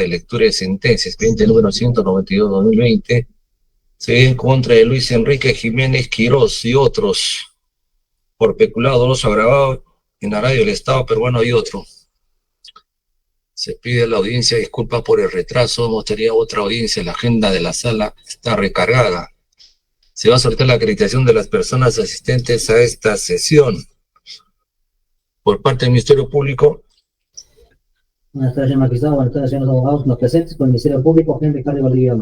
de lectura de sentencia, expediente número 192/2020, se ve en contra de Luis Enrique Jiménez Quirós y otros, por peculado doloso agravado en la radio del Estado peruano y otro. Se pide a la audiencia disculpas por el retraso, hemos tenido otra audiencia, la agenda de la sala está recargada. Se va a solicitar la acreditación de las personas asistentes a esta sesión. Por parte del Ministerio Público. Buenas tardes, señor magistrado. Buenas tardes, señores abogados. Los presentes por el Ministerio Público, Henry Carlos Valdivia.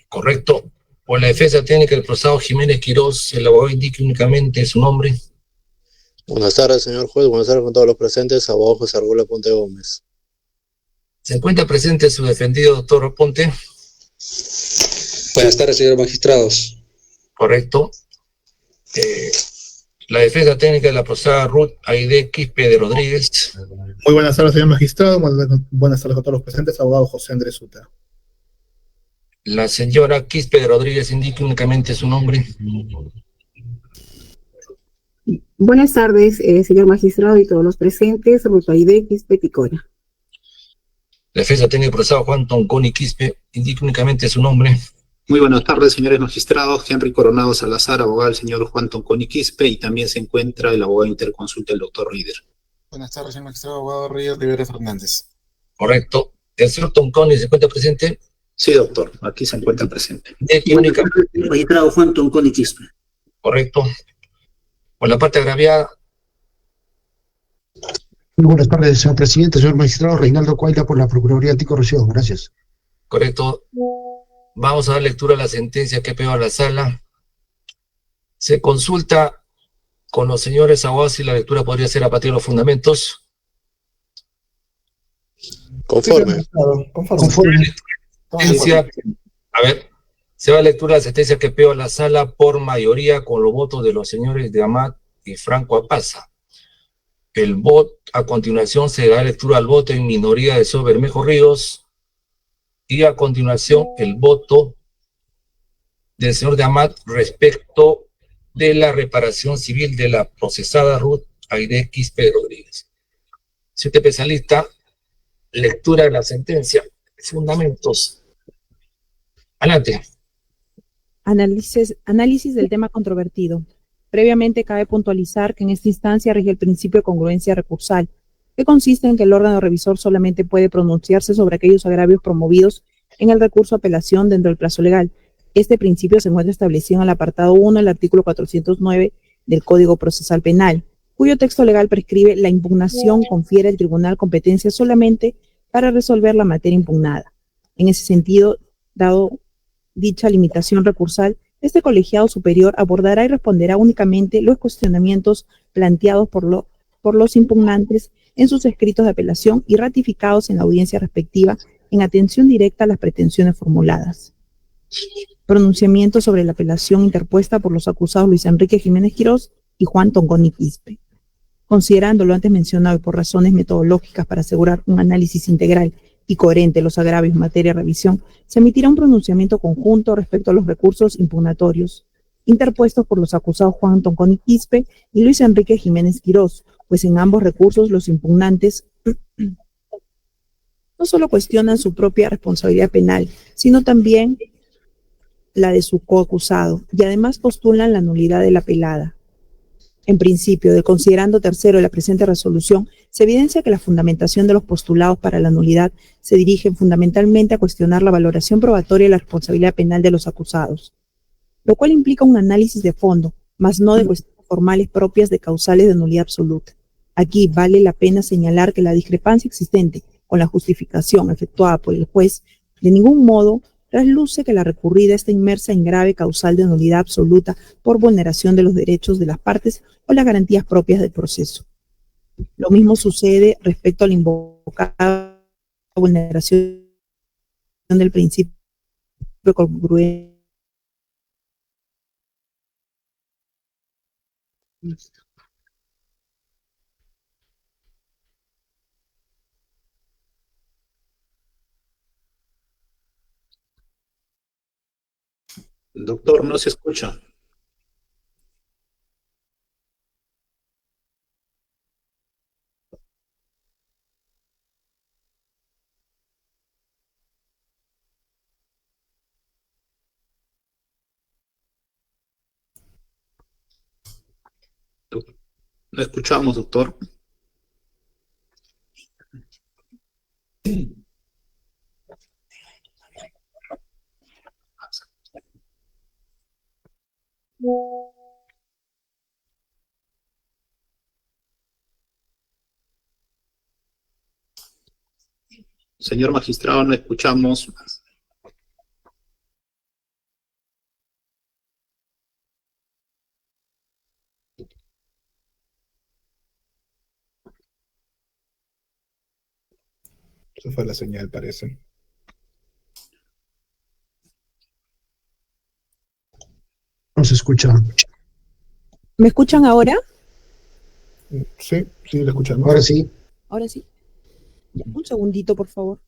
Correcto. Por la defensa técnica del procesado Jiménez Quirós, el abogado indique únicamente su nombre. Buenas tardes, señor juez. Buenas tardes con todos los presentes. Abogado José Argula Ponte Gómez. ¿Se encuentra presente su defendido, doctor Ponte? Buenas tardes, señores magistrados. Correcto. La defensa técnica de la procesada Ruth Aide Quispe de Rodríguez. Muy buenas tardes, señor magistrado. Buenas tardes a todos los presentes. Abogado José Andrés Uta. La señora Quispe de Rodríguez indique únicamente su nombre. Buenas tardes, señor magistrado y todos los presentes. Ruth Aide Quispe Ticora. La defensa técnica del procesado Juan Tonconi Quispe indique únicamente su nombre. Muy buenas tardes, señores magistrados. Henry Coronado Salazar, abogado del señor Juan Tonconi Quispe, y también se encuentra el abogado interconsulta, el doctor Rieder. Buenas tardes, señor magistrado, abogado Rieder Rivera Fernández. Correcto. ¿El señor Tonconi se encuentra presente? Sí, doctor, aquí se encuentra presente. Magistrado Juan Tonconi Quispe. Correcto. Por la parte agraviada. Muy buenas tardes, señor presidente, señor magistrado Reinaldo Cuaila por la Procuraduría Anticorrupción. Gracias. Correcto. Vamos a dar lectura a la sentencia que pegó a la sala. Se consulta con los señores abogados si la lectura podría ser a partir de los fundamentos. Conforme. Conforme. A ver, se va a lectura la sentencia que pegó a la sala por mayoría con los votos de los señores de Amat y Franco Apaza. El voto, a continuación se da lectura al voto en minoría de Sol Bermejo Ríos. Y a continuación el voto del señor de Amat respecto de la reparación civil de la procesada Ruth Aide Quispe Rodríguez. Señor especialista, lectura de la sentencia, fundamentos. Adelante. Análisis del tema controvertido. Previamente cabe puntualizar que en esta instancia rige el principio de congruencia recursal, que consiste en que el órgano revisor solamente puede pronunciarse sobre aquellos agravios promovidos en el recurso de apelación dentro del plazo legal. Este principio se encuentra establecido en el apartado 1 del artículo 409 del Código Procesal Penal, cuyo texto legal prescribe la impugnación confiere al tribunal competencia solamente para resolver la materia impugnada. En ese sentido, dado dicha limitación recursal, este colegiado superior abordará y responderá únicamente los cuestionamientos planteados por los impugnantes en sus escritos de apelación y ratificados en la audiencia respectiva en atención directa a las pretensiones formuladas. Pronunciamiento sobre la apelación interpuesta por los acusados Luis Enrique Jiménez Quirós y Juan Tonconi Quispe. Considerando lo antes mencionado y por razones metodológicas para asegurar un análisis integral y coherente de los agravios en materia de revisión, se emitirá un pronunciamiento conjunto respecto a los recursos impugnatorios interpuestos por los acusados Juan Tonconi Quispe y Luis Enrique Jiménez Quirós, pues en ambos recursos los impugnantes no solo cuestionan su propia responsabilidad penal, sino también la de su coacusado, y además postulan la nulidad de la apelada. En principio, del considerando tercero de la presente resolución, se evidencia que la fundamentación de los postulados para la nulidad se dirigen fundamentalmente a cuestionar la valoración probatoria de la responsabilidad penal de los acusados, lo cual implica un análisis de fondo, mas no de cuestiones formales propias de causales de nulidad absoluta. Aquí vale la pena señalar que la discrepancia existente con la justificación efectuada por el juez de ningún modo trasluce que la recurrida está inmersa en grave causal de nulidad absoluta por vulneración de los derechos de las partes o las garantías propias del proceso. Lo mismo sucede respecto a la invocada vulneración del principio de congruencia. Doctor, no se escucha. No escuchamos, doctor. Señor magistrado, no escuchamos. Esa fue la señal, parece. No se escucha. ¿Me escuchan ahora? Sí, sí, la escuchamos. Ahora sí. Ahora sí. Ya, un segundito, por favor.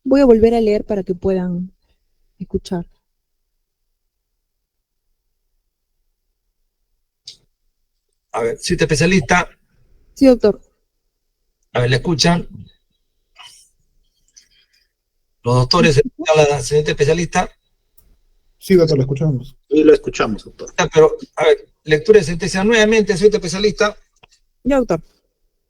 Voy a volver a leer para que puedan escuchar. A ver, siguiente especialista. Sí, doctor. A ver, ¿le escuchan? Los doctores, la siguiente especialista. Sí, doctor, la escuchamos. Sí, lo escuchamos, doctor. Pero, a ver, lectura de sentencia nuevamente, siguiente especialista. Ya, doctor.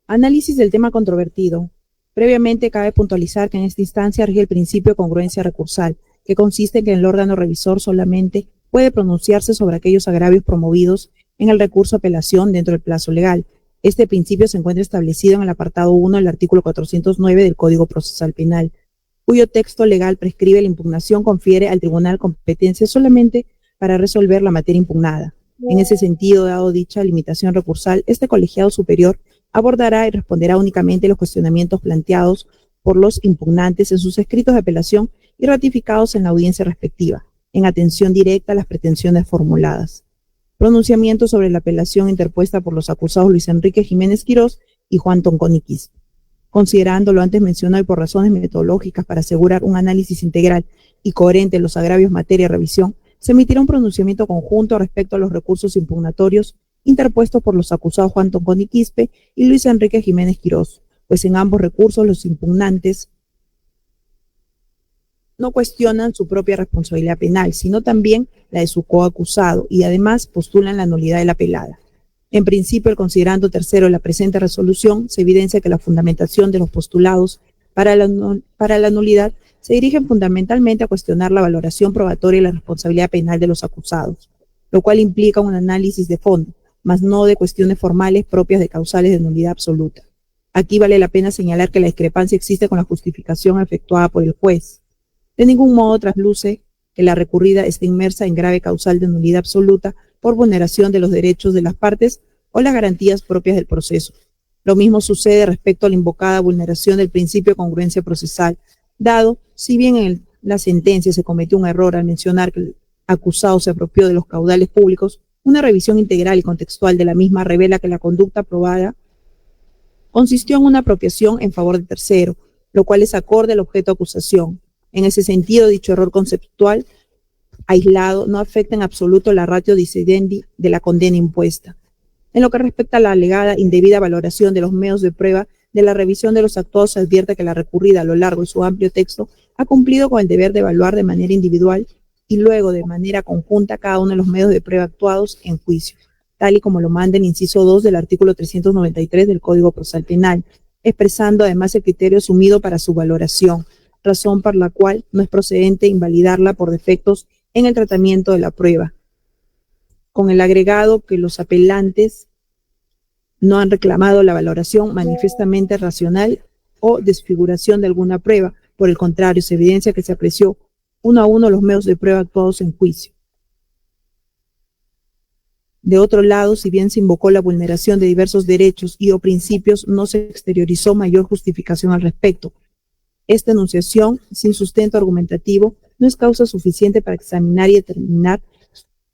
Análisis del tema controvertido. Previamente cabe puntualizar que en esta instancia rige el principio de congruencia recursal, que consiste en que el órgano revisor solamente puede pronunciarse sobre aquellos agravios promovidos en el recurso de apelación dentro del plazo legal. Este principio se encuentra establecido en el apartado 1 del artículo 409 del Código Procesal Penal, cuyo texto legal prescribe la impugnación, confiere al tribunal competencia solamente para resolver la materia impugnada. En ese sentido, dado dicha limitación recursal, este colegiado superior abordará y responderá únicamente los cuestionamientos planteados por los impugnantes en sus escritos de apelación y ratificados en la audiencia respectiva, en atención directa a las pretensiones formuladas. Pronunciamiento sobre la apelación interpuesta por los acusados Luis Enrique Jiménez Quirós y Juan Tonconi Quispe. Considerando lo antes mencionado y por razones metodológicas para asegurar un análisis integral y coherente de los agravios materia de revisión, se emitirá un pronunciamiento conjunto respecto a los recursos impugnatorios interpuestos por los acusados Juan Tonconi Quispe y Luis Enrique Jiménez Quirós, pues en ambos recursos los impugnantes no cuestionan su propia responsabilidad penal, sino también la de su coacusado y además postulan la nulidad de la apelada. En principio, el considerando tercero de la presente resolución, se evidencia que la fundamentación de los postulados para la nulidad se dirigen fundamentalmente a cuestionar la valoración probatoria y la responsabilidad penal de los acusados, lo cual implica un análisis de fondo, mas no de cuestiones formales propias de causales de nulidad absoluta. Aquí vale la pena señalar que la discrepancia existe con la justificación efectuada por el juez. De ningún modo trasluce que la recurrida esté inmersa en grave causal de nulidad absoluta por vulneración de los derechos de las partes o las garantías propias del proceso. Lo mismo sucede respecto a la invocada vulneración del principio de congruencia procesal, dado, si bien en la sentencia se cometió un error al mencionar que el acusado se apropió de los caudales públicos, una revisión integral y contextual de la misma revela que la conducta probada consistió en una apropiación en favor de tercero, lo cual es acorde al objeto de acusación. En ese sentido, dicho error conceptual aislado no afecta en absoluto la ratio decidendi de la condena impuesta. En lo que respecta a la alegada indebida valoración de los medios de prueba de la revisión de los actuados, se advierte que la recurrida a lo largo de su amplio texto ha cumplido con el deber de evaluar de manera individual y luego de manera conjunta cada uno de los medios de prueba actuados en juicio, tal y como lo manda el inciso 2 del artículo 393 del Código Procesal Penal, expresando además el criterio asumido para su valoración, razón por la cual no es procedente invalidarla por defectos en el tratamiento de la prueba, con el agregado que los apelantes no han reclamado la valoración manifiestamente racional o desfiguración de alguna prueba. Por el contrario, se evidencia que se apreció uno a uno los medios de prueba actuados en juicio. De otro lado, si bien se invocó la vulneración de diversos derechos y o principios, no se exteriorizó mayor justificación al respecto. Esta enunciación, sin sustento argumentativo, no es causa suficiente para examinar y determinar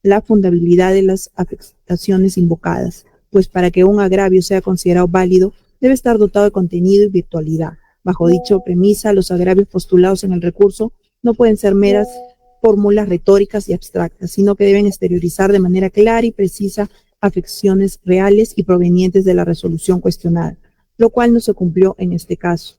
la fundabilidad de las afectaciones invocadas, pues para que un agravio sea considerado válido, debe estar dotado de contenido y virtualidad. Bajo dicha premisa, los agravios postulados en el recurso no pueden ser meras fórmulas retóricas y abstractas, sino que deben exteriorizar de manera clara y precisa afecciones reales y provenientes de la resolución cuestionada. lo cual no se cumplió en este caso.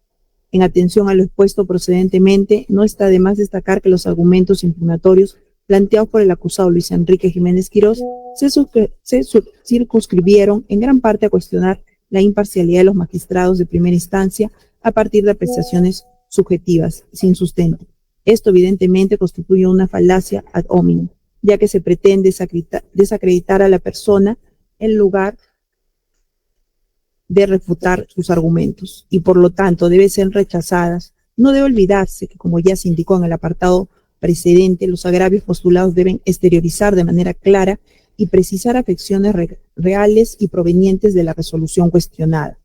En atención a lo expuesto precedentemente, no está de más destacar que los argumentos impugnatorios planteados por el acusado Luis Enrique Jiménez Quirós se circunscribieron en gran parte a cuestionar la imparcialidad de los magistrados de primera instancia a partir de apreciaciones subjetivas, sin sustento. Esto evidentemente constituye una falacia ad hominem, ya que se pretende desacreditar a la persona en lugar de refutar sus argumentos y por lo tanto deben ser rechazadas. No debe olvidarse que, como ya se indicó en el apartado precedente, los agravios postulados deben exteriorizar de manera clara y precisar afecciones reales y provenientes de la resolución cuestionada.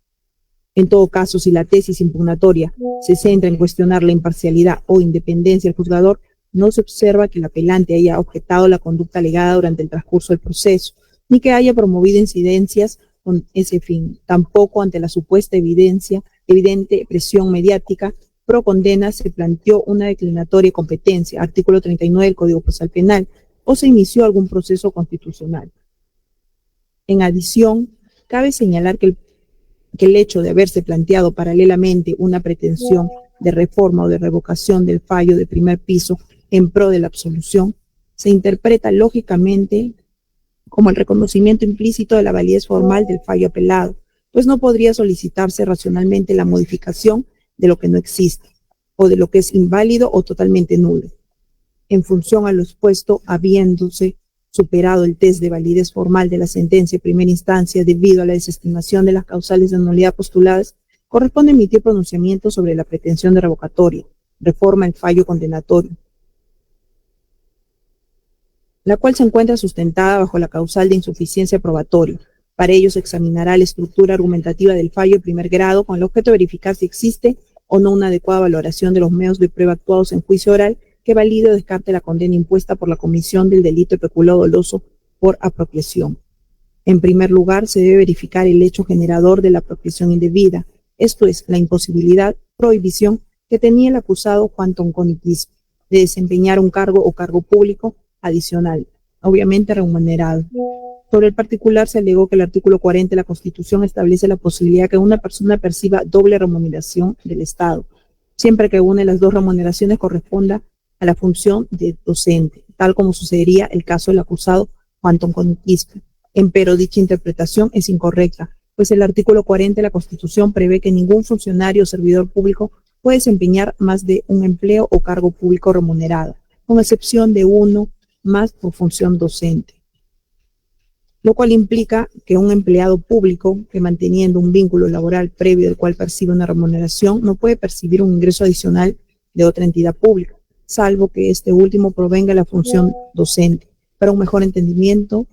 En todo caso, si la tesis impugnatoria se centra en cuestionar la imparcialidad o independencia del juzgador, no se observa que el apelante haya objetado la conducta alegada durante el transcurso del proceso, ni que haya promovido incidencias con ese fin. Tampoco ante la supuesta evidente presión mediática pro condena se planteó una declinatoria de competencia, artículo 39 del Código Procesal Penal, o se inició algún proceso constitucional. En adición, cabe señalar que el hecho de haberse planteado paralelamente una pretensión de reforma o de revocación del fallo de primer piso en pro de la absolución se interpreta lógicamente como el reconocimiento implícito de la validez formal del fallo apelado, pues no podría solicitarse racionalmente la modificación de lo que no existe, o de lo que es inválido o totalmente nulo. En función a lo expuesto, habiéndose superado el test de validez formal de la sentencia de primera instancia debido a la desestimación de las causales de nulidad postuladas, corresponde emitir pronunciamiento sobre la pretensión de revocatoria, reforma el fallo condenatorio, la cual se encuentra sustentada bajo la causal de insuficiencia probatoria. Para ello se examinará la estructura argumentativa del fallo de primer grado con el objeto de verificar si existe o no una adecuada valoración de los medios de prueba actuados en juicio oral que valide o descarte la condena impuesta por la comisión del delito de peculado doloso por apropiación. En primer lugar, se debe verificar el hecho generador de la apropiación indebida, esto es, la imposibilidad, prohibición que tenía el acusado Juan Tonconi Quispe de desempeñar un cargo o cargo público adicional, obviamente remunerado. Sobre el particular se alegó que el artículo 40 de la Constitución establece la posibilidad que una persona perciba doble remuneración del Estado, siempre que una de las dos remuneraciones corresponda a la función de docente, tal como sucedería el caso del acusado Juan Tonconi Quispe. Empero dicha interpretación es incorrecta, pues el artículo 40 de la Constitución prevé que ningún funcionario o servidor público puede desempeñar más de un empleo o cargo público remunerado, con excepción de uno más por función docente, lo cual implica que un empleado público que manteniendo un vínculo laboral previo del cual percibe una remuneración no puede percibir un ingreso adicional de otra entidad pública, salvo que este último provenga de la función docente. Para un mejor entendimiento,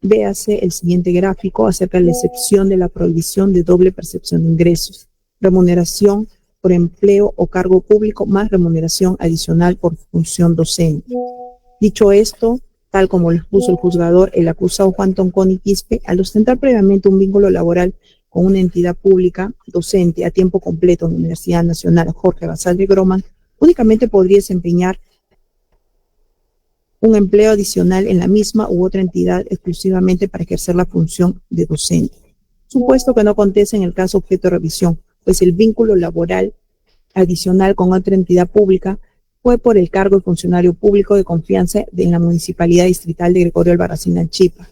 véase el siguiente gráfico acerca de la excepción de la prohibición de doble percepción de ingresos, remuneración por empleo o cargo público más remuneración adicional por función docente. Dicho esto, tal como lo expuso el juzgador, el acusado Juan Tonconi Quispe, al ostentar previamente un vínculo laboral con una entidad pública docente a tiempo completo en la Universidad Nacional Jorge Basadre Groman, únicamente podría desempeñar un empleo adicional en la misma u otra entidad exclusivamente para ejercer la función de docente, supuesto que no acontece en el caso objeto de revisión, pues el vínculo laboral adicional con otra entidad pública fue por el cargo de funcionario público de confianza en la Municipalidad Distrital de Gregorio Albarracín Arequipa.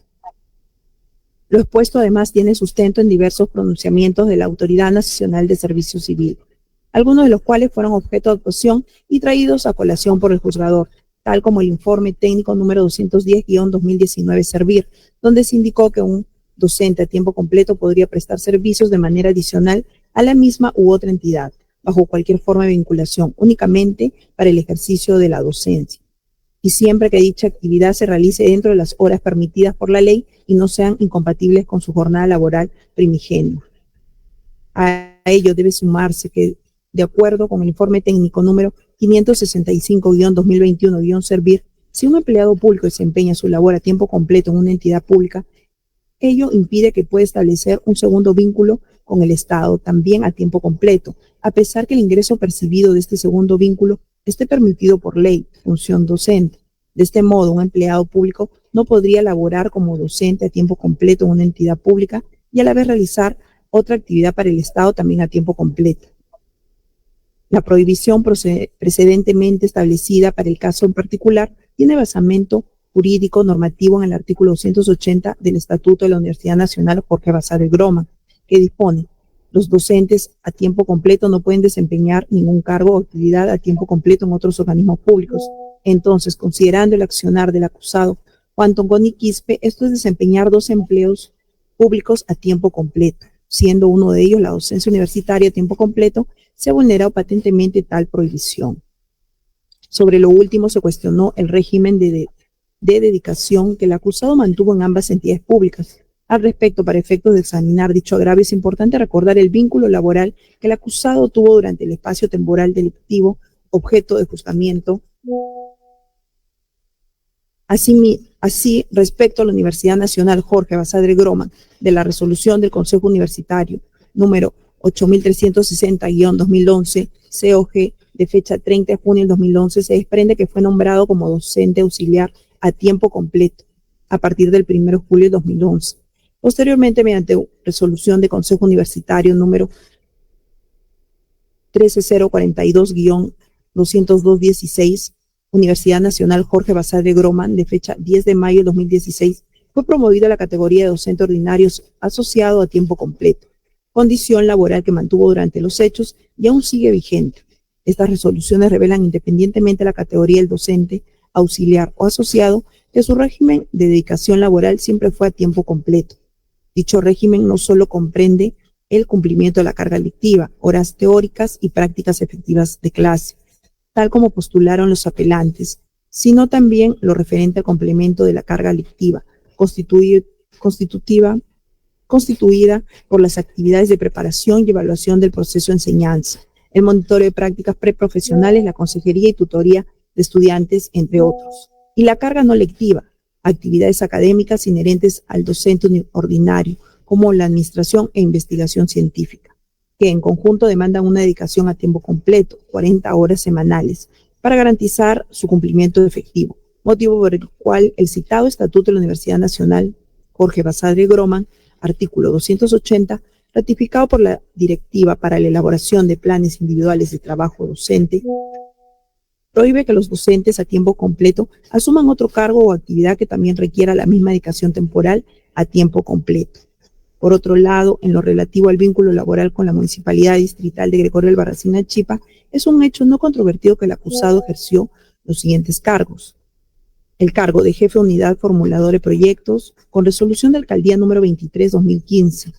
Lo expuesto además tiene sustento en diversos pronunciamientos de la Autoridad Nacional de Servicio Civil, algunos de los cuales fueron objeto de actuación y traídos a colación por el juzgador, tal como el informe técnico número 210-2019 Servir, donde se indicó que un docente a tiempo completo podría prestar servicios de manera adicional a la misma u otra entidad, bajo cualquier forma de vinculación, únicamente para el ejercicio de la docencia, y siempre que dicha actividad se realice dentro de las horas permitidas por la ley y no sean incompatibles con su jornada laboral primigenia. A ello debe sumarse que, de acuerdo con el informe técnico número 565-2021-Servir, si un empleado público desempeña su labor a tiempo completo en una entidad pública, ello impide que pueda establecer un segundo vínculo con el Estado, también a tiempo completo, a pesar que el ingreso percibido de este segundo vínculo esté permitido por ley, función docente. De este modo, un empleado público no podría laborar como docente a tiempo completo en una entidad pública y a la vez realizar otra actividad para el Estado también a tiempo completo. La prohibición precedentemente establecida para el caso en particular tiene basamento jurídico normativo en el artículo 280 del Estatuto de la Universidad Nacional Jorge Basadre Groman, que dispone: los docentes a tiempo completo no pueden desempeñar ningún cargo o actividad a tiempo completo en otros organismos públicos. Entonces, considerando el accionar del acusado Juan Tonconi Quispe, esto es desempeñar 2 empleos públicos a tiempo completo, siendo uno de ellos la docencia universitaria a tiempo completo, se ha vulnerado patentemente tal prohibición. Sobre lo último, se cuestionó el régimen de dedicación que el acusado mantuvo en ambas entidades públicas. Al respecto, para efectos de examinar dicho agravio, es importante recordar el vínculo laboral que el acusado tuvo durante el espacio temporal delictivo objeto de juzgamiento. Así, respecto a la Universidad Nacional Jorge Basadre Groman, de la resolución del Consejo Universitario número 8360-2011, COG, de fecha 30 de junio del 2011, se desprende que fue nombrado como docente auxiliar a tiempo completo a partir del 1 de julio de 2011. Posteriormente, mediante resolución del Consejo Universitario número 13042-20216, Universidad Nacional Jorge Basadre Groman, de fecha 10 de mayo de 2016, fue promovido a la categoría de docente ordinario asociado a tiempo completo, condición laboral que mantuvo durante los hechos y aún sigue vigente. Estas resoluciones revelan independientemente de la categoría del docente, auxiliar o asociado, que su régimen de dedicación laboral siempre fue a tiempo completo. Dicho régimen no solo comprende el cumplimiento de la carga lectiva, horas teóricas y prácticas efectivas de clase, tal como postularon los apelantes, sino también lo referente al complemento de la carga lectiva, constituida por las actividades de preparación y evaluación del proceso de enseñanza, el monitoreo de prácticas preprofesionales, la consejería y tutoría de estudiantes, entre otros, y la carga no lectiva, actividades académicas inherentes al docente ordinario, como la administración e investigación científica, que en conjunto demandan una dedicación a tiempo completo, 40 horas semanales, para garantizar su cumplimiento efectivo, motivo por el cual el citado Estatuto de la Universidad Nacional Jorge Basadre Groman, artículo 280, ratificado por la Directiva para la elaboración de planes individuales de trabajo docente, prohíbe que los docentes a tiempo completo asuman otro cargo o actividad que también requiera la misma dedicación temporal a tiempo completo. Por otro lado, en lo relativo al vínculo laboral con la Municipalidad Distrital de Gregorio Albarracín Achipa, es un hecho no controvertido que el acusado ejerció los siguientes cargos: el cargo de jefe de unidad formulador de proyectos, con resolución de alcaldía número 23-2015,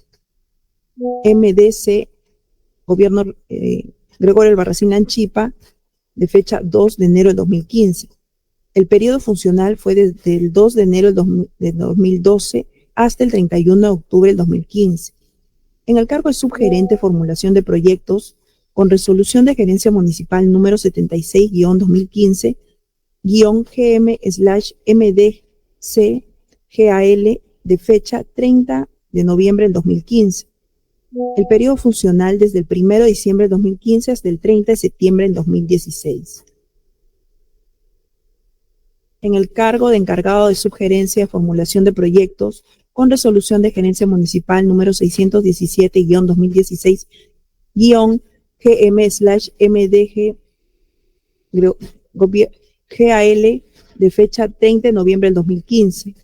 MDC, Gobierno Gregorio Albarracín Achipa, de fecha 2 de enero del 2015. El periodo funcional fue desde el 2 de enero del 2012 hasta el 31 de octubre del 2015. En el cargo de subgerente de formulación de proyectos, con resolución de gerencia municipal número 76-2015-GM/MDC-GAL, de fecha 30 de noviembre del 2015. El periodo funcional desde el 1 de diciembre del 2015 hasta el 30 de septiembre del 2016. En el cargo de encargado de subgerencia de formulación formulación de proyectos, con resolución de gerencia municipal número 617-2016-GM/MDG-GAL, de fecha 30 de noviembre del 2015.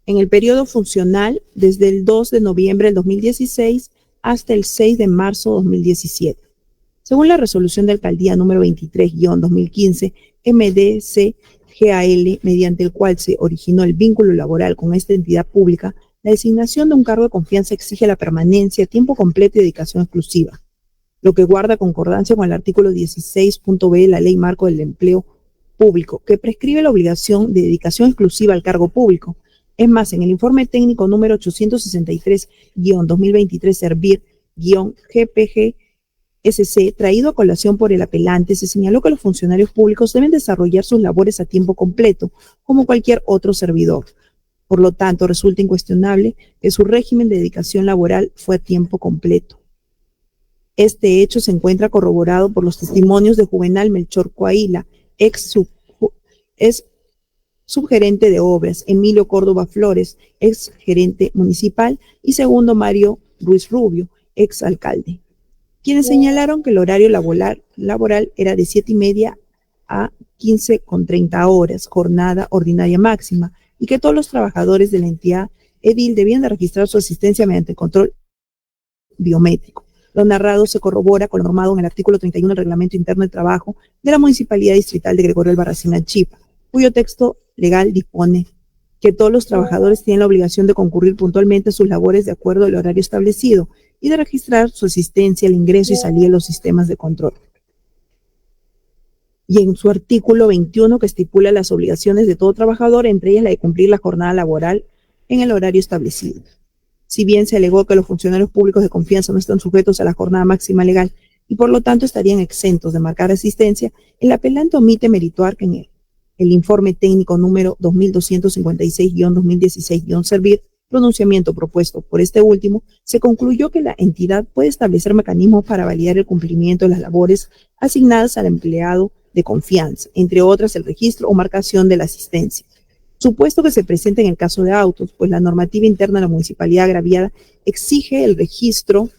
En el periodo funcional desde el 2 de noviembre del 2016 hasta el 6 de marzo de 2017. Según la resolución de alcaldía número 23-2015, MDC-GAL, mediante el cual se originó el vínculo laboral con esta entidad pública, la designación de un cargo de confianza exige la permanencia, tiempo completo y dedicación exclusiva, lo que guarda concordancia con el artículo 16.b de la Ley Marco del Empleo Público, que prescribe la obligación de dedicación exclusiva al cargo público. Es más, en el informe técnico número 863-2023 Servir-GPG-SC, traído a colación por el apelante, se señaló que los funcionarios públicos deben desarrollar sus labores a tiempo completo, como cualquier otro servidor. Por lo tanto, resulta incuestionable que su régimen de dedicación laboral fue a tiempo completo. Este hecho se encuentra corroborado por los testimonios de Juvenal Melchor Coaila, ex subgerente de obras, Emilio Córdoba Flores, ex gerente municipal, y segundo Mario Ruiz Rubio, ex alcalde, quienes señalaron que el horario laboral era de 7:30 a 15:30 horas, jornada ordinaria máxima, y que todos los trabajadores de la entidad edil debían de registrar su asistencia mediante control biométrico. Lo narrado se corrobora con lo normado en el artículo 31 del Reglamento Interno de Trabajo de la Municipalidad Distrital de Gregorio Albarracín Arequipa, cuyo texto legal dispone que todos los trabajadores tienen la obligación de concurrir puntualmente a sus labores de acuerdo al horario establecido y de registrar su asistencia al ingreso y salida de los sistemas de control. Y en su artículo 21, que estipula las obligaciones de todo trabajador, entre ellas la de cumplir la jornada laboral en el horario establecido. Si bien se alegó que los funcionarios públicos de confianza no están sujetos a la jornada máxima legal y por lo tanto estarían exentos de marcar asistencia, el apelante omite merituar que en el informe técnico número 2256-2016-Servir, pronunciamiento propuesto por este último, se concluyó que la entidad puede establecer mecanismos para validar el cumplimiento de las labores asignadas al empleado de confianza, entre otras el registro o marcación de la asistencia. Supuesto que se presente en el caso de autos, pues la normativa interna de la municipalidad agraviada exige el registro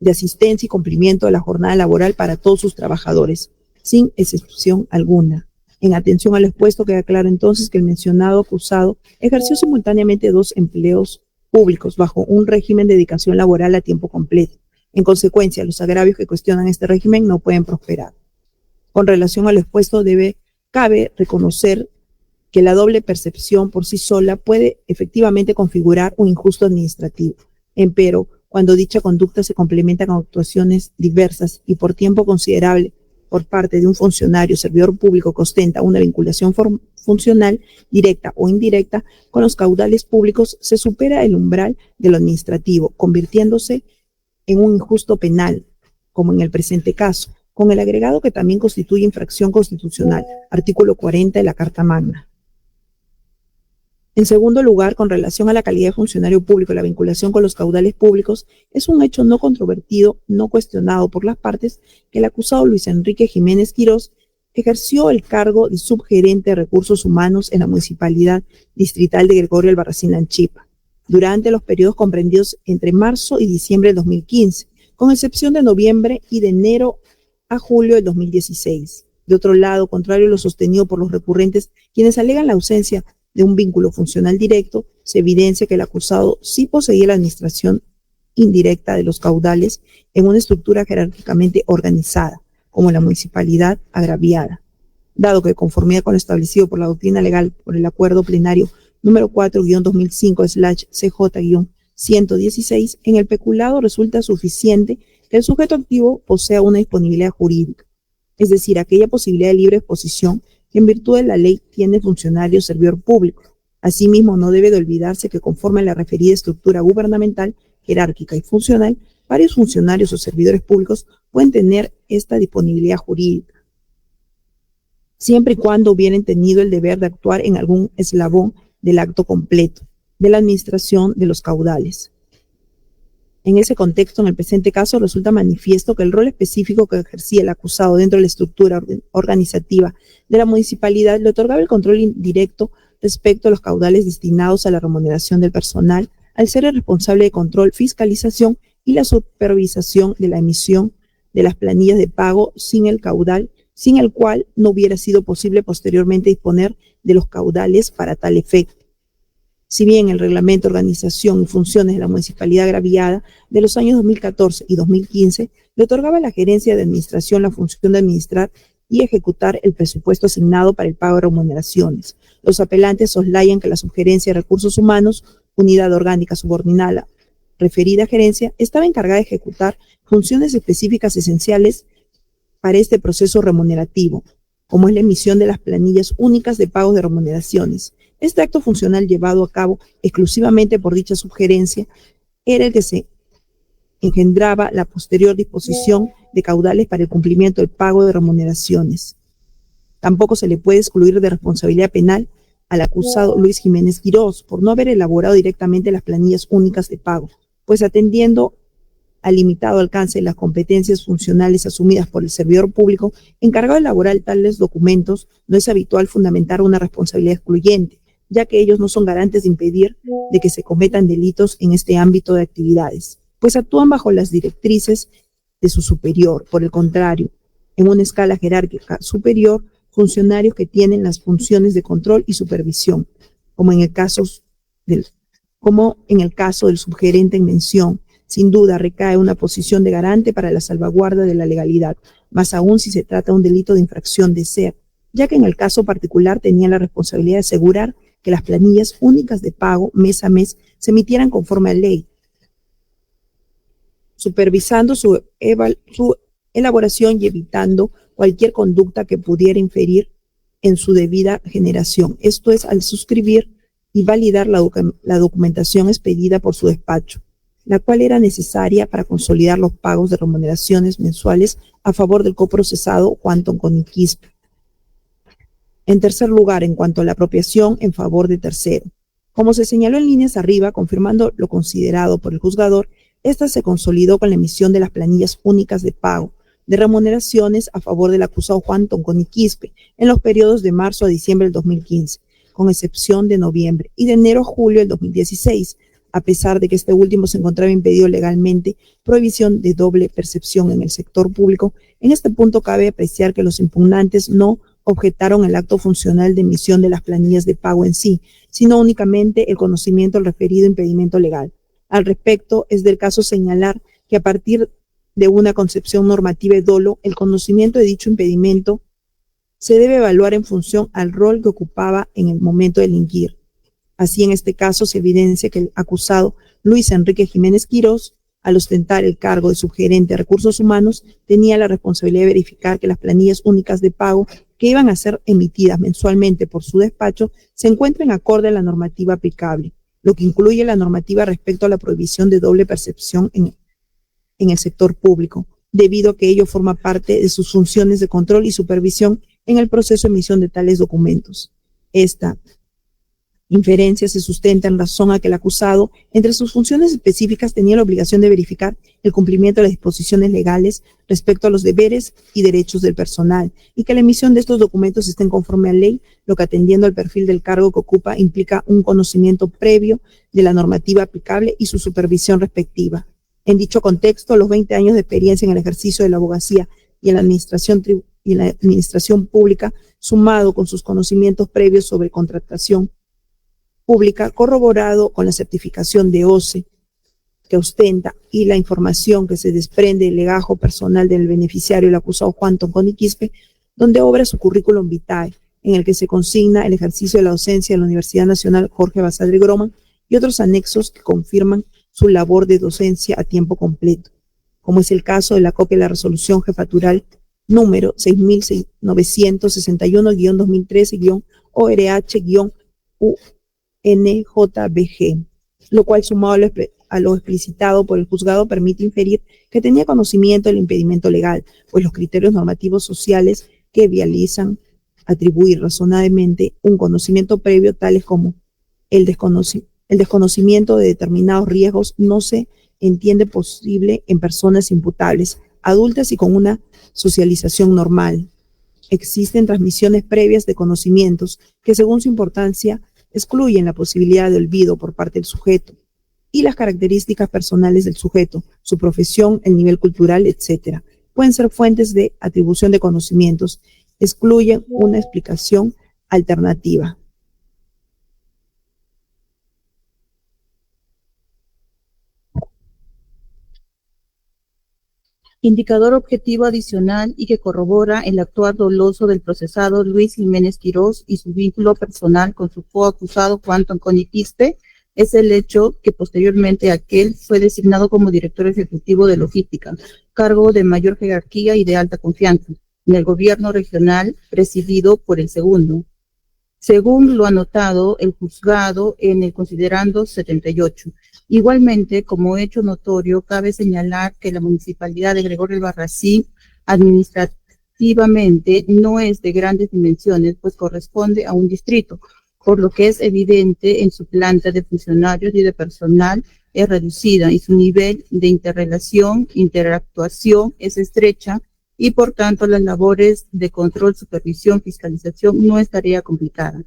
de asistencia y cumplimiento de la jornada laboral para todos sus trabajadores, sin excepción alguna. En atención a lo expuesto, queda claro entonces que el mencionado acusado ejerció simultáneamente 2 empleos públicos bajo un régimen de dedicación laboral a tiempo completo. En consecuencia, los agravios que cuestionan este régimen no pueden prosperar. Con relación a lo expuesto, cabe reconocer que la doble percepción por sí sola puede efectivamente configurar un injusto administrativo. Empero, cuando dicha conducta se complementa con actuaciones diversas y por tiempo considerable por parte de un funcionario servidor público que ostenta una vinculación funcional, directa o indirecta, con los caudales públicos, se supera el umbral de lo administrativo, convirtiéndose en un injusto penal, como en el presente caso, con el agregado que también constituye infracción constitucional, artículo 40 de la Carta Magna. En segundo lugar, con relación a la calidad de funcionario público y la vinculación con los caudales públicos, es un hecho no controvertido, no cuestionado por las partes, que el acusado Luis Enrique Jiménez Quirós ejerció el cargo de subgerente de recursos humanos en la Municipalidad Distrital de Gregorio Albarracín Arequipa, durante los periodos comprendidos entre marzo y diciembre del 2015, con excepción de noviembre y de enero a julio del 2016. De otro lado, contrario a lo sostenido por los recurrentes, quienes alegan la ausencia de un vínculo funcional directo, se evidencia que el acusado sí poseía la administración indirecta de los caudales en una estructura jerárquicamente organizada, como la municipalidad agraviada, dado que, conformidad con lo establecido por la doctrina legal por el acuerdo plenario número 4-2005/CJ-116, en el peculado resulta suficiente que el sujeto activo posea una disponibilidad jurídica, es decir, aquella posibilidad de libre exposición que en virtud de la ley tiene funcionario servidor público. Asimismo, no debe de olvidarse que conforme a la referida estructura gubernamental, jerárquica y funcional, varios funcionarios o servidores públicos pueden tener esta disponibilidad jurídica, siempre y cuando hubieran tenido el deber de actuar en algún eslabón del acto completo de la administración de los caudales. En ese contexto, en el presente caso, resulta manifiesto que el rol específico que ejercía el acusado dentro de la estructura organizativa de la municipalidad le otorgaba el control indirecto respecto a los caudales destinados a la remuneración del personal, al ser el responsable de control, fiscalización y la supervisación de la emisión de las planillas de pago sin el caudal, sin el cual no hubiera sido posible posteriormente disponer de los caudales para tal efecto. Si bien el reglamento, organización y funciones de la municipalidad agraviada de los años 2014 y 2015 le otorgaba a la gerencia de administración la función de administrar y ejecutar el presupuesto asignado para el pago de remuneraciones, los apelantes soslayan que la subgerencia de recursos humanos, unidad orgánica subordinada a la referida gerencia, estaba encargada de ejecutar funciones específicas esenciales para este proceso remunerativo, como es la emisión de las planillas únicas de pagos de remuneraciones. Este acto funcional llevado a cabo exclusivamente por dicha subgerencia era el que se engendraba la posterior disposición de caudales para el cumplimiento del pago de remuneraciones. Tampoco se le puede excluir de responsabilidad penal al acusado Luis Jiménez Quirós por no haber elaborado directamente las planillas únicas de pago, pues atendiendo al limitado alcance de las competencias funcionales asumidas por el servidor público encargado de elaborar tales documentos, no es habitual fundamentar una responsabilidad excluyente, ya que ellos no son garantes de impedir de que se cometan delitos en este ámbito de actividades, pues actúan bajo las directrices de su superior. Por el contrario, en una escala jerárquica superior, funcionarios que tienen las funciones de control y supervisión, como en el caso del subgerente en mención, sin duda recae una posición de garante para la salvaguarda de la legalidad, más aún si se trata de un delito de infracción de SER, ya que en el caso particular tenían la responsabilidad de asegurar que las planillas únicas de pago mes a mes se emitieran conforme a ley, supervisando su elaboración y evitando cualquier conducta que pudiera inferir en su debida generación. Esto es, al suscribir y validar la documentación expedida por su despacho, la cual era necesaria para consolidar los pagos de remuneraciones mensuales a favor del coprocesado Juan Tonconi-Quispe. En tercer lugar, en cuanto a la apropiación en favor de tercero. Como se señaló en líneas arriba, confirmando lo considerado por el juzgador, esta se consolidó con la emisión de las planillas únicas de pago de remuneraciones a favor del acusado Juan Tonconi-Quispe en los periodos de marzo a diciembre del 2015, con excepción de noviembre, y de enero a julio del 2016, a pesar de que este último se encontraba impedido legalmente, prohibición de doble percepción en el sector público. En este punto cabe apreciar que los impugnantes no objetaron el acto funcional de emisión de las planillas de pago en sí, sino únicamente el conocimiento del referido impedimento legal. Al respecto, es del caso señalar que a partir de una concepción normativa de dolo, el conocimiento de dicho impedimento se debe evaluar en función al rol que ocupaba en el momento de delinquir. Así, en este caso, se evidencia que el acusado Luis Enrique Jiménez Quirós, al ostentar el cargo de subgerente de recursos humanos, tenía la responsabilidad de verificar que las planillas únicas de pago que iban a ser emitidas mensualmente por su despacho se encuentren acorde a la normativa aplicable, lo que incluye la normativa respecto a la prohibición de doble percepción en el sector público, debido a que ello forma parte de sus funciones de control y supervisión en el proceso de emisión de tales documentos. Esta inferencia se sustenta en razón a que el acusado, entre sus funciones específicas, tenía la obligación de verificar el cumplimiento de las disposiciones legales respecto a los deberes y derechos del personal, y que la emisión de estos documentos esté conforme a ley, lo que, atendiendo al perfil del cargo que ocupa, implica un conocimiento previo de la normativa aplicable y su supervisión respectiva. En dicho contexto, los 20 años de experiencia en el ejercicio de la abogacía y en la administración pública, sumado con sus conocimientos previos sobre contratación pública, corroborado con la certificación de OCE que ostenta y la información que se desprende del legajo personal del beneficiario, el acusado Juan Tonconi-Quispe, donde obra su currículum vitae, en el que se consigna el ejercicio de la docencia en la Universidad Nacional Jorge Basadre Groman y otros anexos que confirman su labor de docencia a tiempo completo, como es el caso de la copia de la resolución jefatural número 6900-2013-ORH-UNJBG, lo cual, sumado a lo explicitado por el juzgado, permite inferir que tenía conocimiento del impedimento legal, pues los criterios normativos sociales que vializan atribuir razonablemente un conocimiento previo, tales como el desconocimiento de determinados riesgos, no se entiende posible en personas imputables, adultas y con una socialización normal. Existen transmisiones previas de conocimientos que, según su importancia, excluyen la posibilidad de olvido por parte del sujeto y las características personales del sujeto, su profesión, el nivel cultural, etc. Pueden ser fuentes de atribución de conocimientos, excluyen una explicación alternativa. Indicador objetivo adicional y que corrobora el actuar doloso del procesado Luis Jiménez Quirós y su vínculo personal con su coacusado Juan Tonconi-Quispe es el hecho que posteriormente aquel fue designado como director ejecutivo de logística, cargo de mayor jerarquía y de alta confianza, en el gobierno regional presidido por el segundo, según lo anotado el juzgado en el considerando 78. Igualmente, como hecho notorio, cabe señalar que la municipalidad de Gregorio Albarracín administrativamente no es de grandes dimensiones, pues corresponde a un distrito, por lo que es evidente en su planta de funcionarios y de personal es reducida y su nivel de interrelación, interactuación es estrecha y por tanto las labores de control, supervisión, fiscalización no es tarea complicada.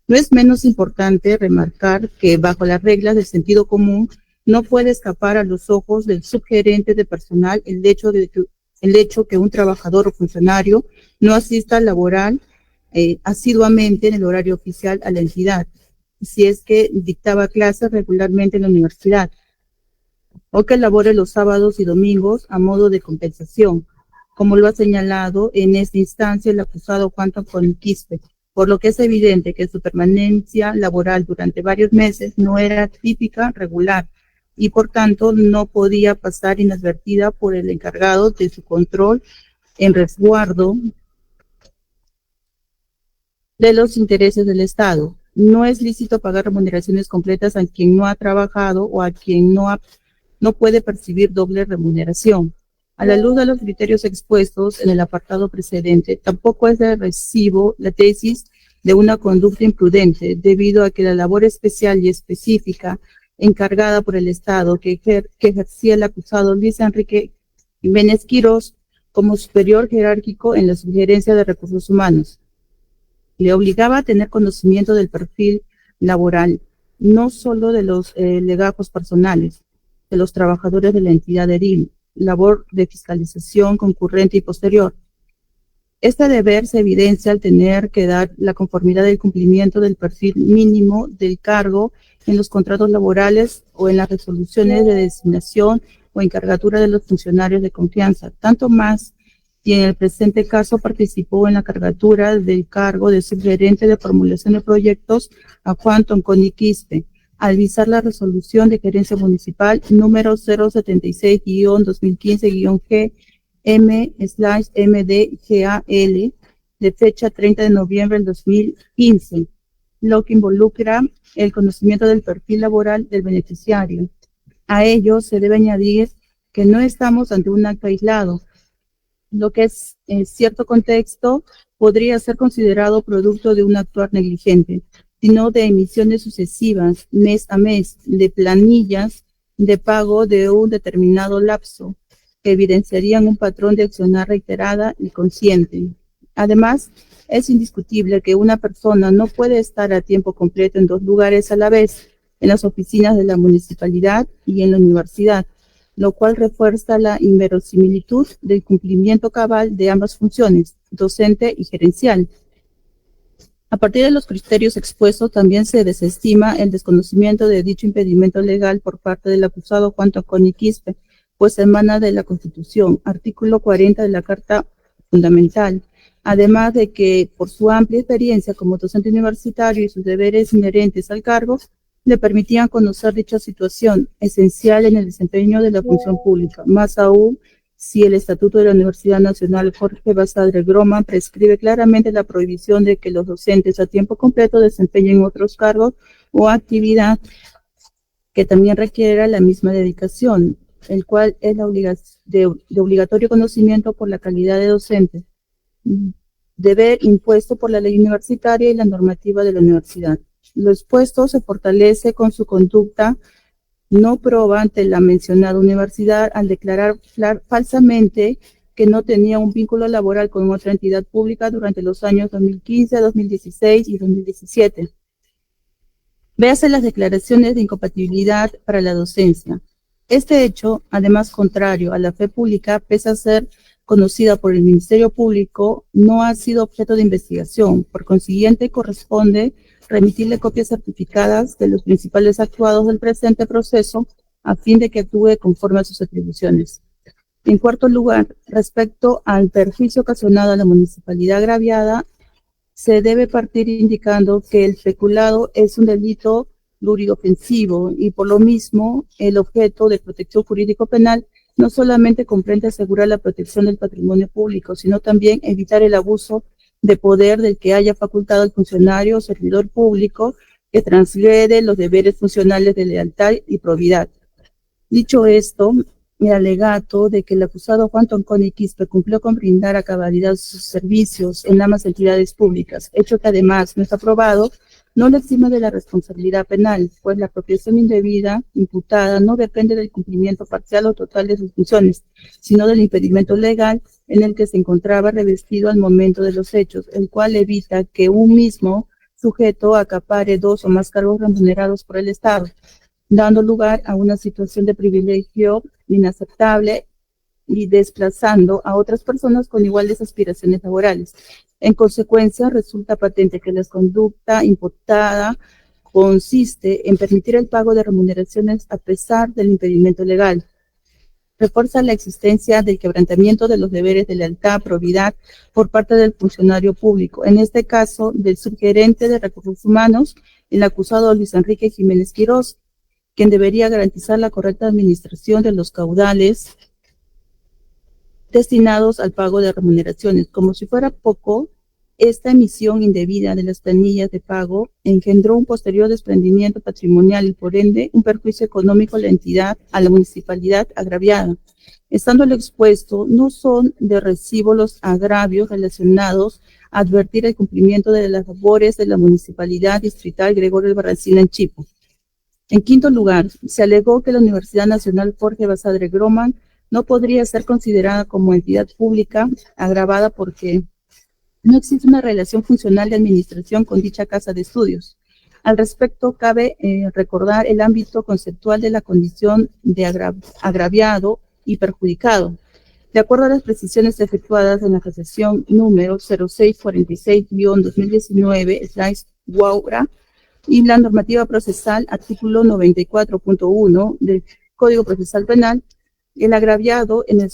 No es menos importante remarcar que bajo las reglas del sentido común no puede escapar a los ojos del subgerente de personal el hecho que un trabajador o funcionario no asista a laboral asiduamente en el horario oficial a la entidad, si es que dictaba clases regularmente en la universidad, o que labore los sábados y domingos a modo de compensación, como lo ha señalado en esta instancia el acusado Juan Antonio Quispe, por lo que es evidente que su permanencia laboral durante varios meses no era típica, regular, y por tanto no podía pasar inadvertida por el encargado de su control en resguardo de los intereses del Estado. No es lícito pagar remuneraciones completas a quien no ha trabajado o a quien no puede percibir doble remuneración. A la luz de los criterios expuestos en el apartado precedente, tampoco es de recibo la tesis de una conducta imprudente, debido a que la labor especial y específica encargada por el Estado que ejercía el acusado Luis Enrique Jiménez Quirós como superior jerárquico en la Subgerencia de Recursos Humanos le obligaba a tener conocimiento del perfil laboral, no solo de los legajos personales, de los trabajadores de la entidad de ERIL, labor de fiscalización concurrente y posterior. Este deber se evidencia al tener que dar la conformidad del cumplimiento del perfil mínimo del cargo en los contratos laborales o en las resoluciones de designación o encargatura de los funcionarios de confianza, tanto más y en el presente caso participó en la cargatura del cargo de subgerente de formulación de proyectos a Juan Antonio Quispe, al visar la resolución de gerencia municipal número 076-2015-GM/MDGAL de fecha 30 de noviembre del 2015, lo que involucra el conocimiento del perfil laboral del beneficiario. A ello se debe añadir que no estamos ante un acto aislado, lo que es en cierto contexto podría ser considerado producto de un actuar negligente, sino de emisiones sucesivas, mes a mes, de planillas de pago de un determinado lapso, que evidenciarían un patrón de accionar reiterada y consciente. Además, es indiscutible que una persona no puede estar a tiempo completo en dos lugares a la vez, en las oficinas de la municipalidad y en la universidad, lo cual refuerza la inverosimilitud del cumplimiento cabal de ambas funciones, docente y gerencial. A partir de los criterios expuestos, también se desestima el desconocimiento de dicho impedimento legal por parte del acusado Juan Antonio Quispe, pues emana de la Constitución, artículo 40 de la Carta Fundamental, además de que, por su amplia experiencia como docente universitario y sus deberes inherentes al cargo, le permitían conocer dicha situación, esencial en el desempeño de la función pública, más aún si el Estatuto de la Universidad Nacional Jorge Basadre Groma prescribe claramente la prohibición de que los docentes a tiempo completo desempeñen otros cargos o actividad que también requiera la misma dedicación, el cual es de obligatorio conocimiento por la calidad de docente, deber impuesto por la ley universitaria y la normativa de la universidad. Lo expuesto se fortalece con su conducta no proba ante la mencionada universidad al declarar falsamente que no tenía un vínculo laboral con otra entidad pública durante los años 2015, 2016 y 2017. Véase las declaraciones de incompatibilidad para la docencia. Este hecho, además contrario a la fe pública, pese a ser conocida por el Ministerio Público, no ha sido objeto de investigación. Por consiguiente, corresponde remitirle copias certificadas de los principales actuados del presente proceso a fin de que actúe conforme a sus atribuciones. En cuarto lugar, respecto al perjuicio ocasionado a la municipalidad agraviada, se debe partir indicando que el peculado es un delito pluriofensivo y por lo mismo el objeto de protección jurídico penal no solamente comprende asegurar la protección del patrimonio público, sino también evitar el abuso de poder del que haya facultado al funcionario o servidor público que transgrede los deberes funcionales de lealtad y probidad. Dicho esto, el alegato de que el acusado Juan Antonio Quispe cumplió con brindar a cabalidad sus servicios en ambas entidades públicas, hecho que además no está probado, no le exime de la responsabilidad penal, pues la apropiación indebida imputada no depende del cumplimiento parcial o total de sus funciones, sino del impedimento legal en el que se encontraba revestido al momento de los hechos, el cual evita que un mismo sujeto acapare 2 o más cargos remunerados por el Estado, dando lugar a una situación de privilegio inaceptable y desplazando a otras personas con iguales aspiraciones laborales. En consecuencia, resulta patente que la conducta imputada consiste en permitir el pago de remuneraciones a pesar del impedimento legal. Refuerza la existencia del quebrantamiento de los deberes de lealtad, probidad por parte del funcionario público, en este caso del subgerente de Recursos Humanos, el acusado Luis Enrique Jiménez Quirós, quien debería garantizar la correcta administración de los caudales destinados al pago de remuneraciones. Como si fuera poco, esta emisión indebida de las planillas de pago engendró un posterior desprendimiento patrimonial y, por ende, un perjuicio económico a la entidad, a la municipalidad agraviada. Estando lo expuesto, no son de recibo los agravios relacionados a advertir el cumplimiento de las labores de la Municipalidad Distrital Gregorio Albarracín en Chipo. En quinto lugar, se alegó que la Universidad Nacional Jorge Basadre Groman no podría ser considerada como entidad pública agravada porque no existe una relación funcional de administración con dicha casa de estudios. Al respecto, cabe recordar el ámbito conceptual de la condición de agraviado y perjudicado. De acuerdo a las precisiones efectuadas en la casación número 0646-2019/WAURA y la normativa procesal, artículo 94.1 del Código Procesal Penal, el agraviado es el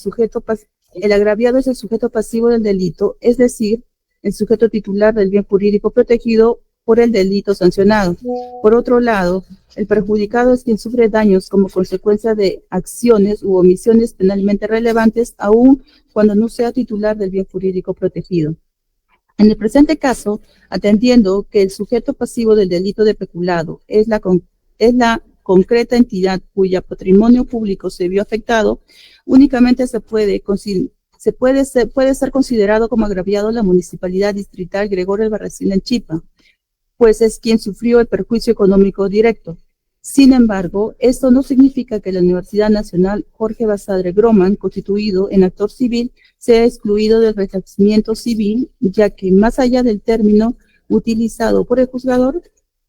sujeto pasivo del delito, es decir, el sujeto titular del bien jurídico protegido por el delito sancionado. Por otro lado, el perjudicado es quien sufre daños como consecuencia de acciones u omisiones penalmente relevantes, aun cuando no sea titular del bien jurídico protegido. En el presente caso, atendiendo que el sujeto pasivo del delito de peculado es la concreta entidad cuya patrimonio público se vio afectado, únicamente puede ser considerado como agraviado la Municipalidad Distrital Gregorio Albarracín en Chipa, pues es quien sufrió el perjuicio económico directo. Sin embargo, esto no significa que la Universidad Nacional Jorge Basadre Groman, constituido en actor civil, sea excluido del resarcimiento civil, ya que más allá del término utilizado por el juzgador,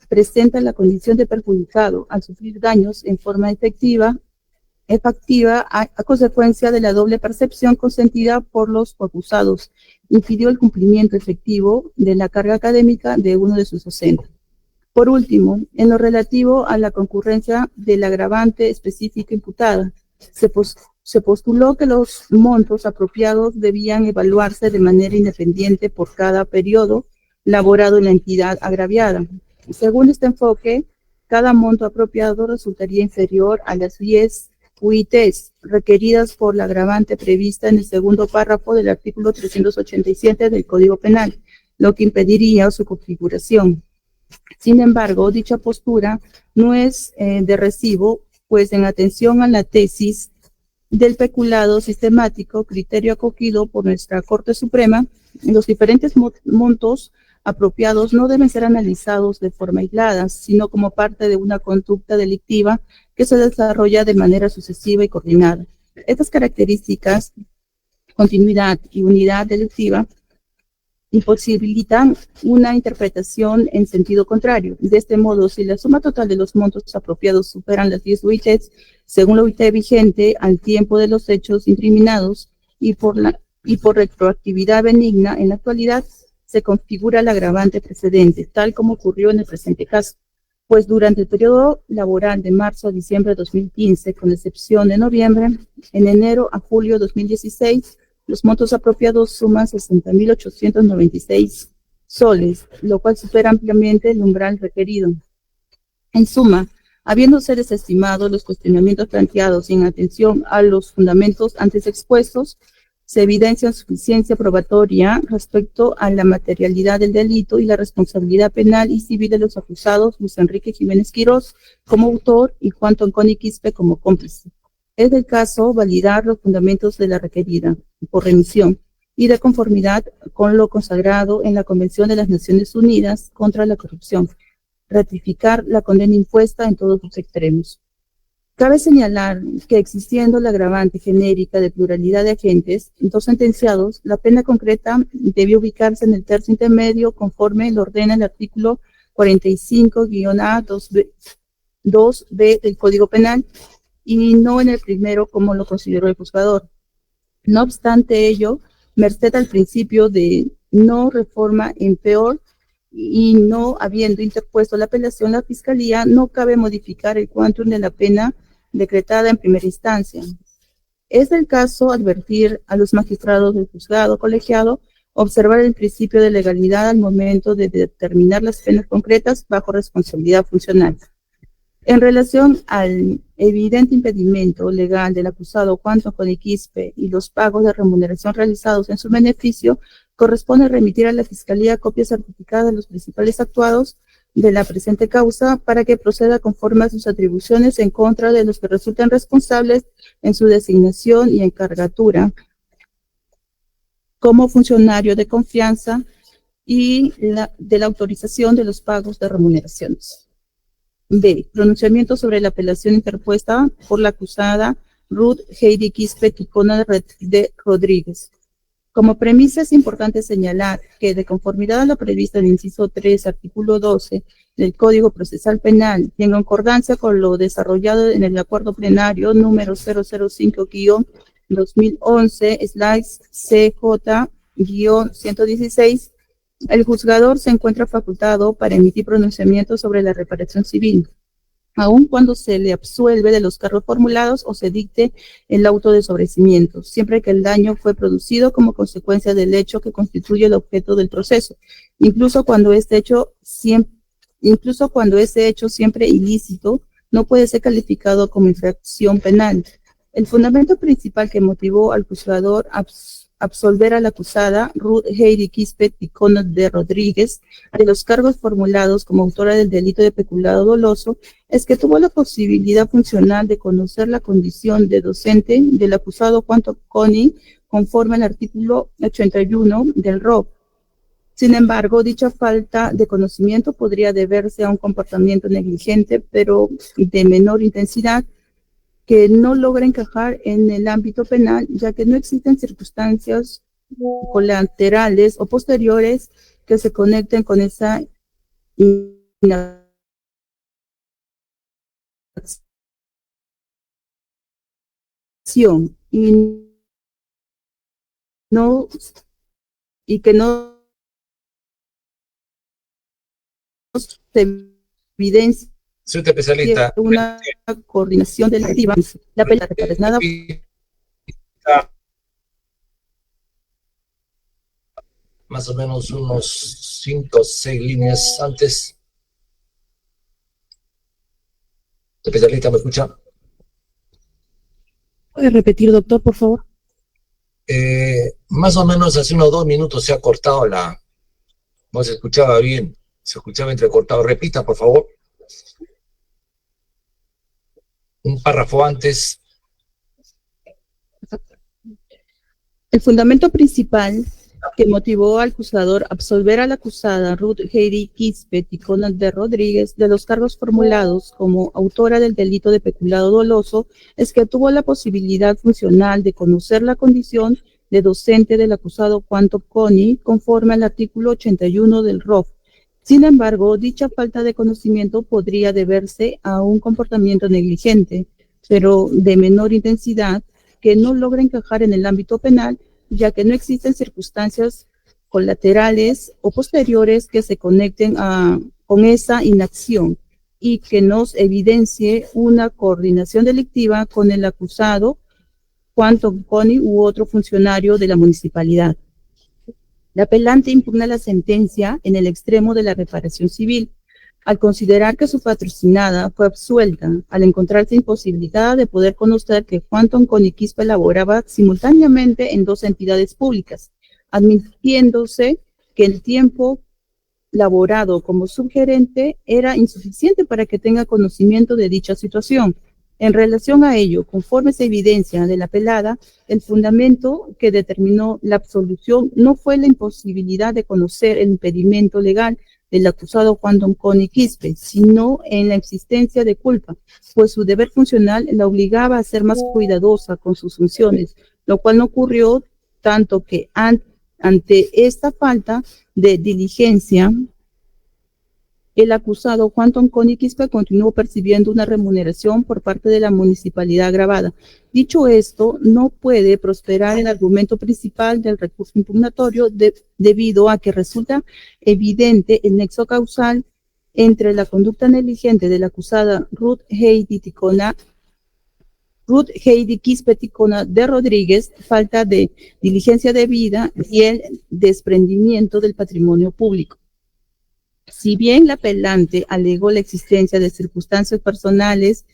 presenta la condición de perjudicado al sufrir daños en forma efectiva a consecuencia de la doble percepción consentida por los acusados, impidió el cumplimiento efectivo de la carga académica de uno de sus docentes. Por último, en lo relativo a la concurrencia del agravante específico imputada, se postuló que los montos apropiados debían evaluarse de manera independiente por cada periodo laborado en la entidad agraviada. Según este enfoque, cada monto apropiado resultaría inferior a las 10 UITs requeridas por la agravante prevista en el segundo párrafo del artículo 387 del Código Penal, lo que impediría su configuración. Sin embargo, dicha postura no es de recibo, pues en atención a la tesis del peculado sistemático, criterio acogido por nuestra Corte Suprema, los diferentes montos apropiados no deben ser analizados de forma aislada, sino como parte de una conducta delictiva que se desarrolla de manera sucesiva y coordinada. Estas características, continuidad y unidad delictiva, imposibilitan una interpretación en sentido contrario. De este modo, si la suma total de los montos apropiados superan las 10 UITs, según la UIT vigente al tiempo de los hechos incriminados y por retroactividad benigna en la actualidad, se configura el agravante precedente, tal como ocurrió en el presente caso, pues durante el periodo laboral de marzo a diciembre de 2015, con excepción de noviembre, en enero a julio de 2016, los montos apropiados suman 60.896 soles, lo cual supera ampliamente el umbral requerido. En suma, habiéndose desestimado los cuestionamientos planteados y en atención a los fundamentos antes expuestos, se evidencia suficiencia probatoria respecto a la materialidad del delito y la responsabilidad penal y civil de los acusados Luis Enrique Jiménez Quirós como autor y Juan Tonconi Quispe como cómplice. Es del caso validar los fundamentos de la requerida por remisión y de conformidad con lo consagrado en la Convención de las Naciones Unidas contra la Corrupción, ratificar la condena impuesta en todos sus extremos. Cabe señalar que existiendo la agravante genérica de pluralidad de agentes, dos sentenciados, la pena concreta debe ubicarse en el tercio intermedio conforme lo ordena el artículo 45-A 2B del Código Penal y no en el primero como lo consideró el juzgador. No obstante ello, merced al principio de no reforma en peor y no habiendo interpuesto la apelación, la Fiscalía no cabe modificar el quantum de la pena decretada en primera instancia. Es el caso advertir a los magistrados del juzgado colegiado observar el principio de legalidad al momento de determinar las penas concretas bajo responsabilidad funcional. En relación al evidente impedimento legal del acusado Juan Toconi Quispe y los pagos de remuneración realizados en su beneficio, corresponde remitir a la Fiscalía copia certificada de los principales actuados de la presente causa para que proceda conforme a sus atribuciones en contra de los que resulten responsables en su designación y encargatura como funcionario de confianza y de la autorización de los pagos de remuneraciones. B. Pronunciamiento sobre la apelación interpuesta por la acusada Ruth Heidi Quispe Ticona de Rodríguez. Como premisa es importante señalar que de conformidad a lo previsto en el inciso 3, artículo 12 del Código Procesal Penal y en concordancia con lo desarrollado en el acuerdo plenario número 005-2011/CJ-116, el juzgador se encuentra facultado para emitir pronunciamiento sobre la reparación civil, aun cuando se le absuelve de los cargos formulados o se dicte el auto de sobreseimiento, siempre que el daño fue producido como consecuencia del hecho que constituye el objeto del proceso, incluso cuando ese hecho siempre ilícito no puede ser calificado como infracción penal. El fundamento principal que motivó al juzgador absolver a la acusada Ruth Heidi Quispe Ticona de Rodríguez de los cargos formulados como autora del delito de peculado doloso es que tuvo la posibilidad funcional de conocer la condición de docente del acusado Juan Toconi conforme al artículo 81 del ROP. Sin embargo, dicha falta de conocimiento podría deberse a un comportamiento negligente, pero de menor intensidad, que no logra encajar en el ámbito penal, ya que no existen circunstancias colaterales o posteriores que se conecten con esa inacción y que no se evidencia Soy especialista. una coordinación delictiva. La pena es nada. Más o menos unos 5 o 6 líneas antes. Especialista, ¿me escucha? ¿Puede repetir, doctor, por favor? Más o menos hace unos 2 minutos se ha cortado la... No se escuchaba bien, se escuchaba entrecortado. Repita, por favor. Un párrafo antes. El fundamento principal que motivó al juzgador a absolver a la acusada Ruth Heidi Quispe Ticona de Rodríguez de los cargos formulados como autora del delito de peculado doloso es que tuvo la posibilidad funcional de conocer la condición de docente del acusado Juan Toconi conforme al artículo 81 del ROF. Sin embargo, dicha falta de conocimiento podría deberse a un comportamiento negligente, pero de menor intensidad, que no logra encajar en el ámbito penal, ya que no existen circunstancias colaterales o posteriores que se conecten con esa inacción y que nos evidencie una coordinación delictiva con el acusado, Juan Toconi u otro funcionario de la municipalidad. La apelante impugna la sentencia en el extremo de la reparación civil, al considerar que su patrocinada fue absuelta, al encontrarse imposibilitada de poder conocer que Juan Toconi Quispe laboraba simultáneamente en 2 entidades públicas, admitiéndose que el tiempo laborado como subgerente era insuficiente para que tenga conocimiento de dicha situación. En relación a ello, conforme se evidencia de la apelada, el fundamento que determinó la absolución no fue la imposibilidad de conocer el impedimento legal del acusado Juan Toconi Quispe, sino en la existencia de culpa, pues su deber funcional la obligaba a ser más cuidadosa con sus funciones, lo cual no ocurrió, tanto que ante esta falta de diligencia el acusado Juan Tonconi Quispe continuó percibiendo una remuneración por parte de la municipalidad agravada. Dicho esto, no puede prosperar el argumento principal del recurso impugnatorio debido a que resulta evidente el nexo causal entre la conducta negligente de la acusada Ruth Heidi Quispe Ticona de Rodríguez, falta de diligencia debida y el desprendimiento del patrimonio público. Si bien la apelante alegó la existencia de circunstancias personales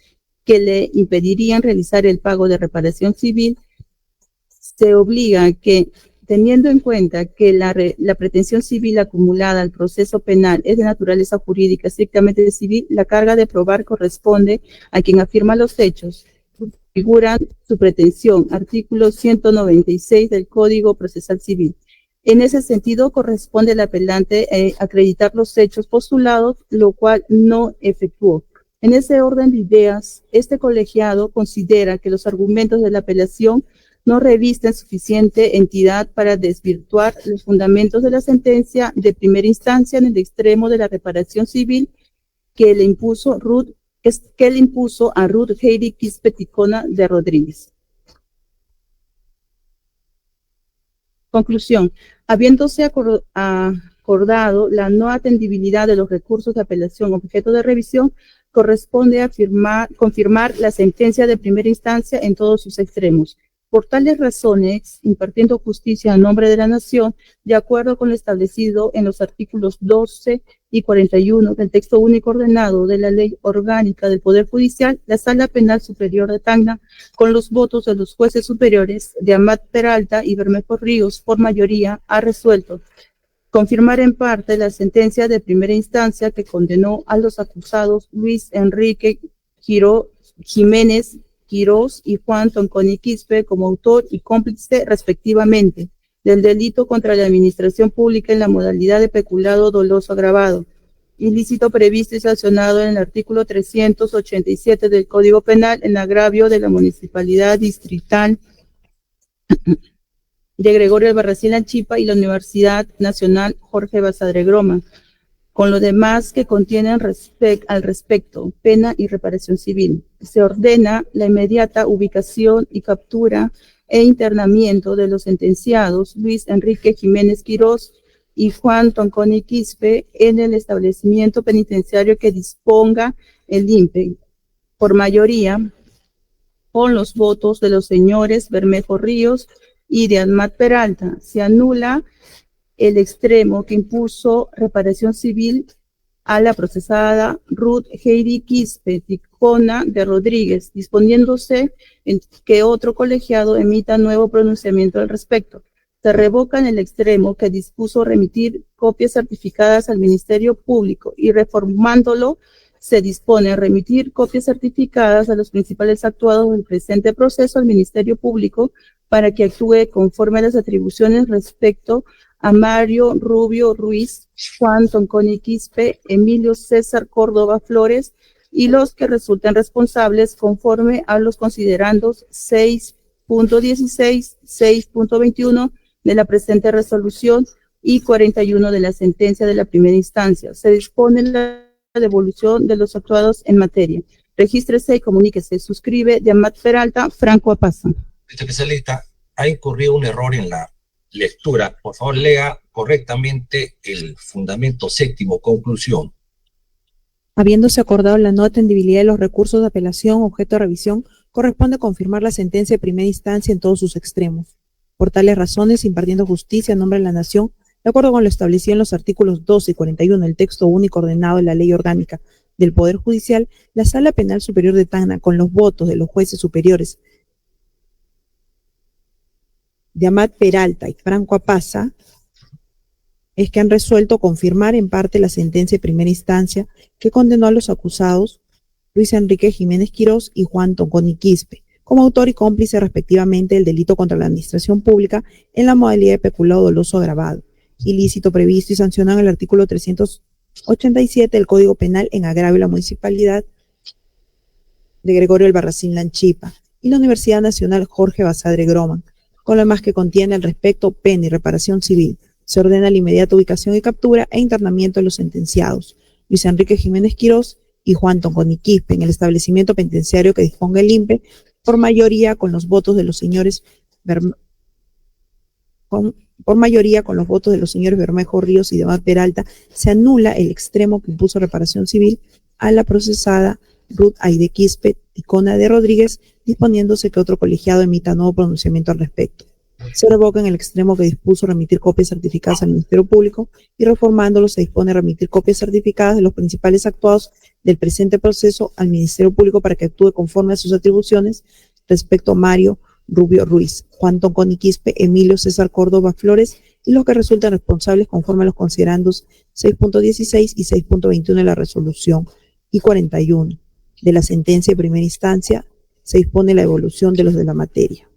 que le impedirían realizar el pago de reparación civil, se obliga a que, teniendo en cuenta que la pretensión civil acumulada al proceso penal es de naturaleza jurídica estrictamente civil, la carga de probar corresponde a quien afirma los hechos. Figura su pretensión, artículo 196 del Código Procesal Civil. En ese sentido, corresponde al apelante acreditar los hechos postulados, lo cual no efectuó. En ese orden de ideas, este colegiado considera que los argumentos de la apelación no revisten suficiente entidad para desvirtuar los fundamentos de la sentencia de primera instancia en el extremo de la reparación civil que le impuso a Ruth Heidi Quispe Ticona de Rodríguez. Conclusión. Habiéndose acordado la no atendibilidad de los recursos de apelación objeto de revisión, corresponde a confirmar la sentencia de primera instancia en todos sus extremos. Por tales razones, impartiendo justicia a nombre de la Nación, de acuerdo con lo establecido en los artículos 12 y 41 del texto único ordenado de la Ley Orgánica del Poder Judicial, la Sala Penal Superior de Tacna, con los votos de los jueces superiores de Amat Peralta y Bermejo Ríos, por mayoría, ha resuelto confirmar en parte la sentencia de primera instancia que condenó a los acusados Luis Enrique Jiménez Quirós y Juan Tonconi Quispe como autor y cómplice respectivamente del delito contra la administración pública en la modalidad de peculado doloso agravado, ilícito previsto y sancionado en el artículo 387 del Código Penal en agravio de la Municipalidad Distrital de Gregorio Albarracín Lanchipa y la Universidad Nacional Jorge Basadre Groma, con lo demás que contienen al respecto, pena y reparación civil. Se ordena la inmediata ubicación y captura e internamiento de los sentenciados Luis Enrique Jiménez Quirós y Juan Tonconi Quispe en el establecimiento penitenciario que disponga el INPE, por mayoría, con los votos de los señores Bermejo Ríos y de Amat Peralta. Se anula el extremo que impuso reparación civil a la procesada Ruth Heidi Quispe Ticona de Rodríguez, disponiéndose en que otro colegiado emita nuevo pronunciamiento al respecto. Se revoca en el extremo que dispuso remitir copias certificadas al Ministerio Público y reformándolo se dispone a remitir copias certificadas a los principales actuados del presente proceso al Ministerio Público para que actúe conforme a las atribuciones respecto a Mario Rubio Ruiz, Juan Tonconi Quispe, Emilio César Córdoba Flores y los que resulten responsables conforme a los considerandos 6.16, 6.21 de la presente resolución y 41 de la sentencia de la primera instancia. Se dispone la devolución de los actuados en materia. Regístrese y comuníquese. Suscribe de Amat Peralta, Franco Apaza. Especialista, ha incurrido un error en la lectura. Por favor, lea correctamente el fundamento séptimo, conclusión. Habiéndose acordado la no atendibilidad de los recursos de apelación objeto de revisión, corresponde confirmar la sentencia de primera instancia en todos sus extremos. Por tales razones, impartiendo justicia en nombre de la Nación, de acuerdo con lo establecido en los artículos 12 y 41 del texto único ordenado de la Ley Orgánica del Poder Judicial, la Sala Penal Superior de Tacna, con los votos de los jueces superiores de Amat Peralta y Franco Apaza, es que han resuelto confirmar en parte la sentencia de primera instancia que condenó a los acusados Luis Enrique Jiménez Quirós y Juan Tonconi Quispe, como autor y cómplice respectivamente del delito contra la administración pública en la modalidad de peculado doloso agravado, ilícito previsto y sancionado en el artículo 387 del Código Penal en agravio de la Municipalidad de Gregorio Albarracín Lanchipa y la Universidad Nacional Jorge Basadre Groma, con lo demás que contiene al respecto pena y reparación civil. Se ordena la inmediata ubicación y captura e internamiento de los sentenciados Luis Enrique Jiménez Quirós y Juan Tonconi Quispe en el establecimiento penitenciario que disponga el INPE por mayoría con los votos de los señores Bermejo Ríos y Amat Peralta, se anula el extremo que impuso reparación civil a la procesada Ruth Aide Quispe Ticona de Rodríguez, disponiéndose que otro colegiado emita nuevo pronunciamiento al respecto. Se revoca en el extremo que dispuso remitir copias certificadas al Ministerio Público y reformándolo se dispone remitir copias certificadas de los principales actuados del presente proceso al Ministerio Público para que actúe conforme a sus atribuciones respecto a Mario Rubio Ruiz, Juan Tonconi Quispe, Emilio César Córdoba Flores y los que resultan responsables conforme a los considerandos 6.16 y 6.21 de la resolución y 41 de la sentencia de primera instancia. Se dispone la evolución de los de la materia.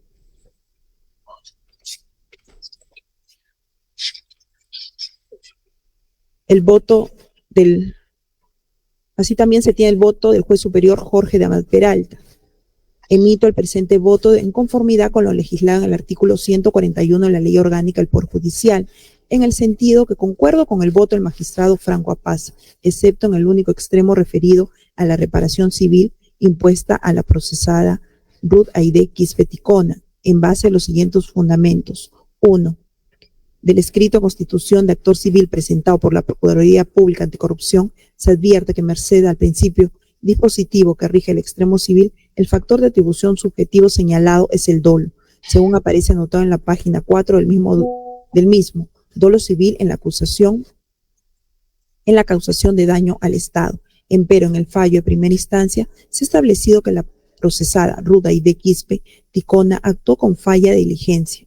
Así también se tiene el voto del juez superior Jorge de Amat Peralta. Emito el presente voto en conformidad con lo legislado en el artículo 141 de la Ley Orgánica del Poder Judicial, en el sentido que concuerdo con el voto del magistrado Franco Apaza, excepto en el único extremo referido a la reparación civil impuesta a la procesada Ruth Aide Quispe Ticona, en base a los siguientes fundamentos. 1. Del escrito Constitución de Actor Civil presentado por la Procuraduría Pública Anticorrupción, se advierte que merced al principio dispositivo que rige el extremo civil, el factor de atribución subjetivo señalado es el dolo, según aparece anotado en la página 4 del mismo, dolo civil en la causación de daño al Estado. Empero, en el fallo de primera instancia, se ha establecido que la procesada Ruth Aide Quispe Ticona actuó con falla de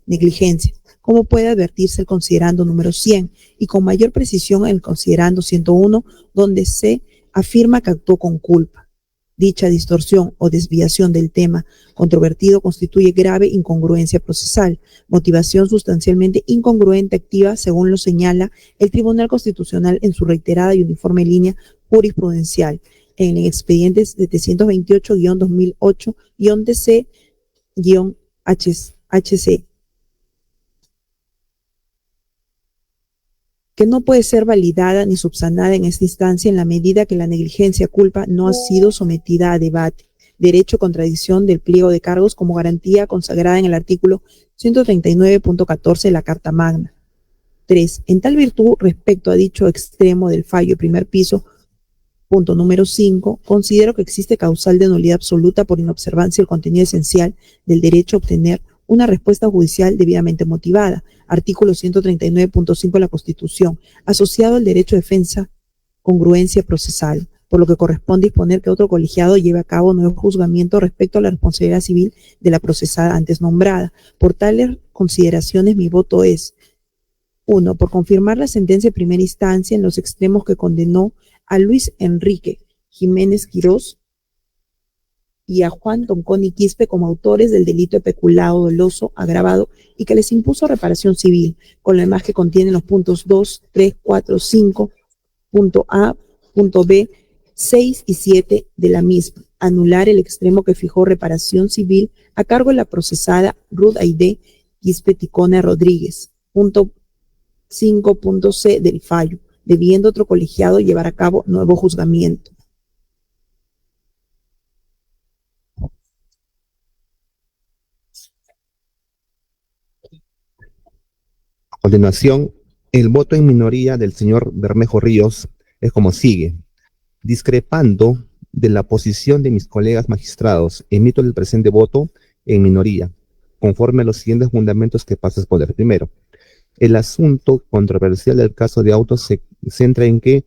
negligencia, como puede advertirse el considerando número 100, y con mayor precisión en el considerando 101, donde se afirma que actuó con culpa. Dicha distorsión o desviación del tema controvertido constituye grave incongruencia procesal, motivación sustancialmente incongruente activa, según lo señala el Tribunal Constitucional en su reiterada y uniforme línea jurisprudencial, en el expediente 728-2008-DC-HC, que no puede ser validada ni subsanada en esta instancia en la medida que la negligencia culpa no ha sido sometida a debate, derecho a contradicción del pliego de cargos como garantía consagrada en el artículo 139.14 de la Carta Magna. 3. En tal virtud, respecto a dicho extremo del fallo primer piso, punto número 5, considero que existe causal de nulidad absoluta por inobservancia del contenido esencial del derecho a obtener una respuesta judicial debidamente motivada, artículo 139.5 de la Constitución, asociado al derecho de defensa, congruencia procesal, por lo que corresponde disponer que otro colegiado lleve a cabo nuevo juzgamiento respecto a la responsabilidad civil de la procesada antes nombrada. Por tales consideraciones, mi voto es: 1. Por confirmar la sentencia de primera instancia en los extremos que condenó a Luis Enrique Jiménez Quirós y a Juan Tonconi Quispe como autores del delito de peculado doloso agravado y que les impuso reparación civil, con lo demás que contienen los puntos 2, 3, 4, 5, punto A, punto B, 6 y 7 de la misma. Anular el extremo que fijó reparación civil a cargo de la procesada Ruth Aide Quispe Ticona Rodríguez. Punto 5.c del fallo, debiendo otro colegiado llevar a cabo nuevo juzgamiento. A continuación, el voto en minoría del señor Bermejo Ríos es como sigue. Discrepando de la posición de mis colegas magistrados, emito el presente voto en minoría, conforme a los siguientes fundamentos que paso a exponer. Primero, el asunto controversial del caso de autos se centra en que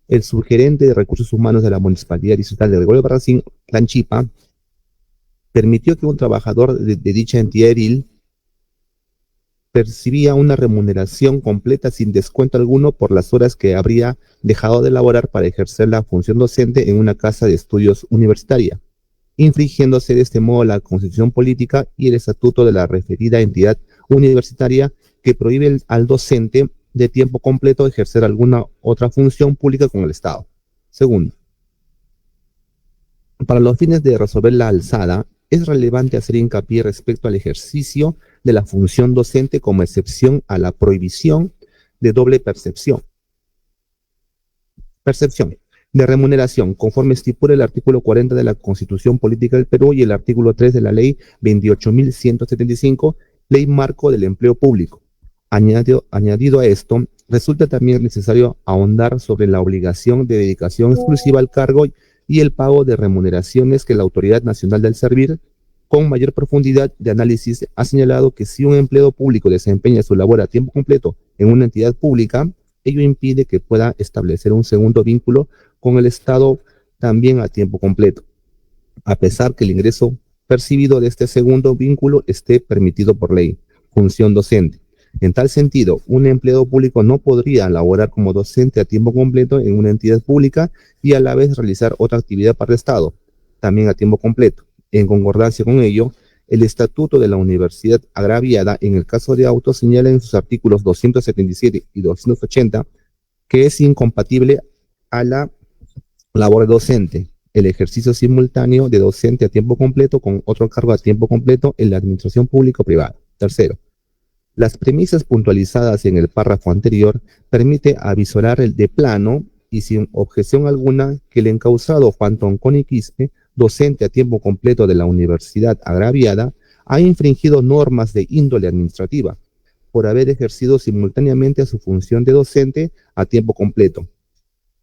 el subgerente de Recursos Humanos de la Municipalidad Distrital de Gregorio Barracín, Clanchipa, permitió que un trabajador de dicha entidad edil percibía una remuneración completa sin descuento alguno por las horas que habría dejado de laborar para ejercer la función docente en una casa de estudios universitaria, infringiéndose de este modo la Constitución Política y el estatuto de la referida entidad universitaria, que prohíbe al docente de tiempo completo ejercer alguna otra función pública con el Estado. Segundo, para los fines de resolver la alzada, es relevante hacer hincapié respecto al ejercicio de la función docente como excepción a la prohibición de doble percepción. de remuneración, conforme estipula el artículo 40 de la Constitución Política del Perú y el artículo 3 de la Ley 28.175, Ley Marco del Empleo Público. Añadido a esto, resulta también necesario ahondar sobre la obligación de dedicación exclusiva al cargo y el pago de remuneraciones que la Autoridad Nacional del Servir, con mayor profundidad de análisis, ha señalado que si un empleado público desempeña su labor a tiempo completo en una entidad pública, ello impide que pueda establecer un segundo vínculo con el Estado también a tiempo completo, a pesar que el ingreso percibido de este segundo vínculo esté permitido por ley. Función docente. En tal sentido, un empleado público no podría laborar como docente a tiempo completo en una entidad pública y a la vez realizar otra actividad para el Estado, también a tiempo completo. En concordancia con ello, el Estatuto de la Universidad Agraviada, en el caso de autos, señala en sus artículos 277 y 280 que es incompatible a la labor docente el ejercicio simultáneo de docente a tiempo completo con otro cargo a tiempo completo en la administración pública o privada. Tercero, las premisas puntualizadas en el párrafo anterior permite avisorar el de plano y sin objeción alguna que el encausado Juan Tonconi Quispe, docente a tiempo completo de la Universidad Agraviada, ha infringido normas de índole administrativa por haber ejercido simultáneamente su función de docente a tiempo completo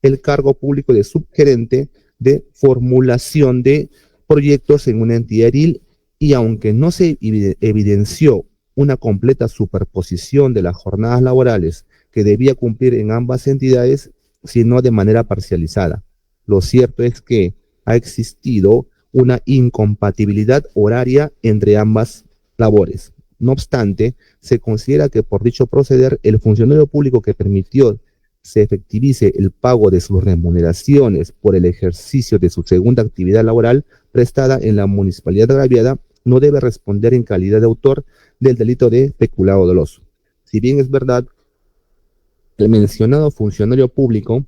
el cargo público de subgerente de formulación de proyectos en una entidad edil, y aunque no se evidenció una completa superposición de las jornadas laborales que debía cumplir en ambas entidades, sino de manera parcializada. Lo cierto es que ha existido una incompatibilidad horaria entre ambas labores. No obstante, se considera que por dicho proceder, el funcionario público que permitió se efectivice el pago de sus remuneraciones por el ejercicio de su segunda actividad laboral prestada en la municipalidad agraviada no debe responder en calidad de autor del delito de peculado doloso. Si bien es verdad, el mencionado funcionario público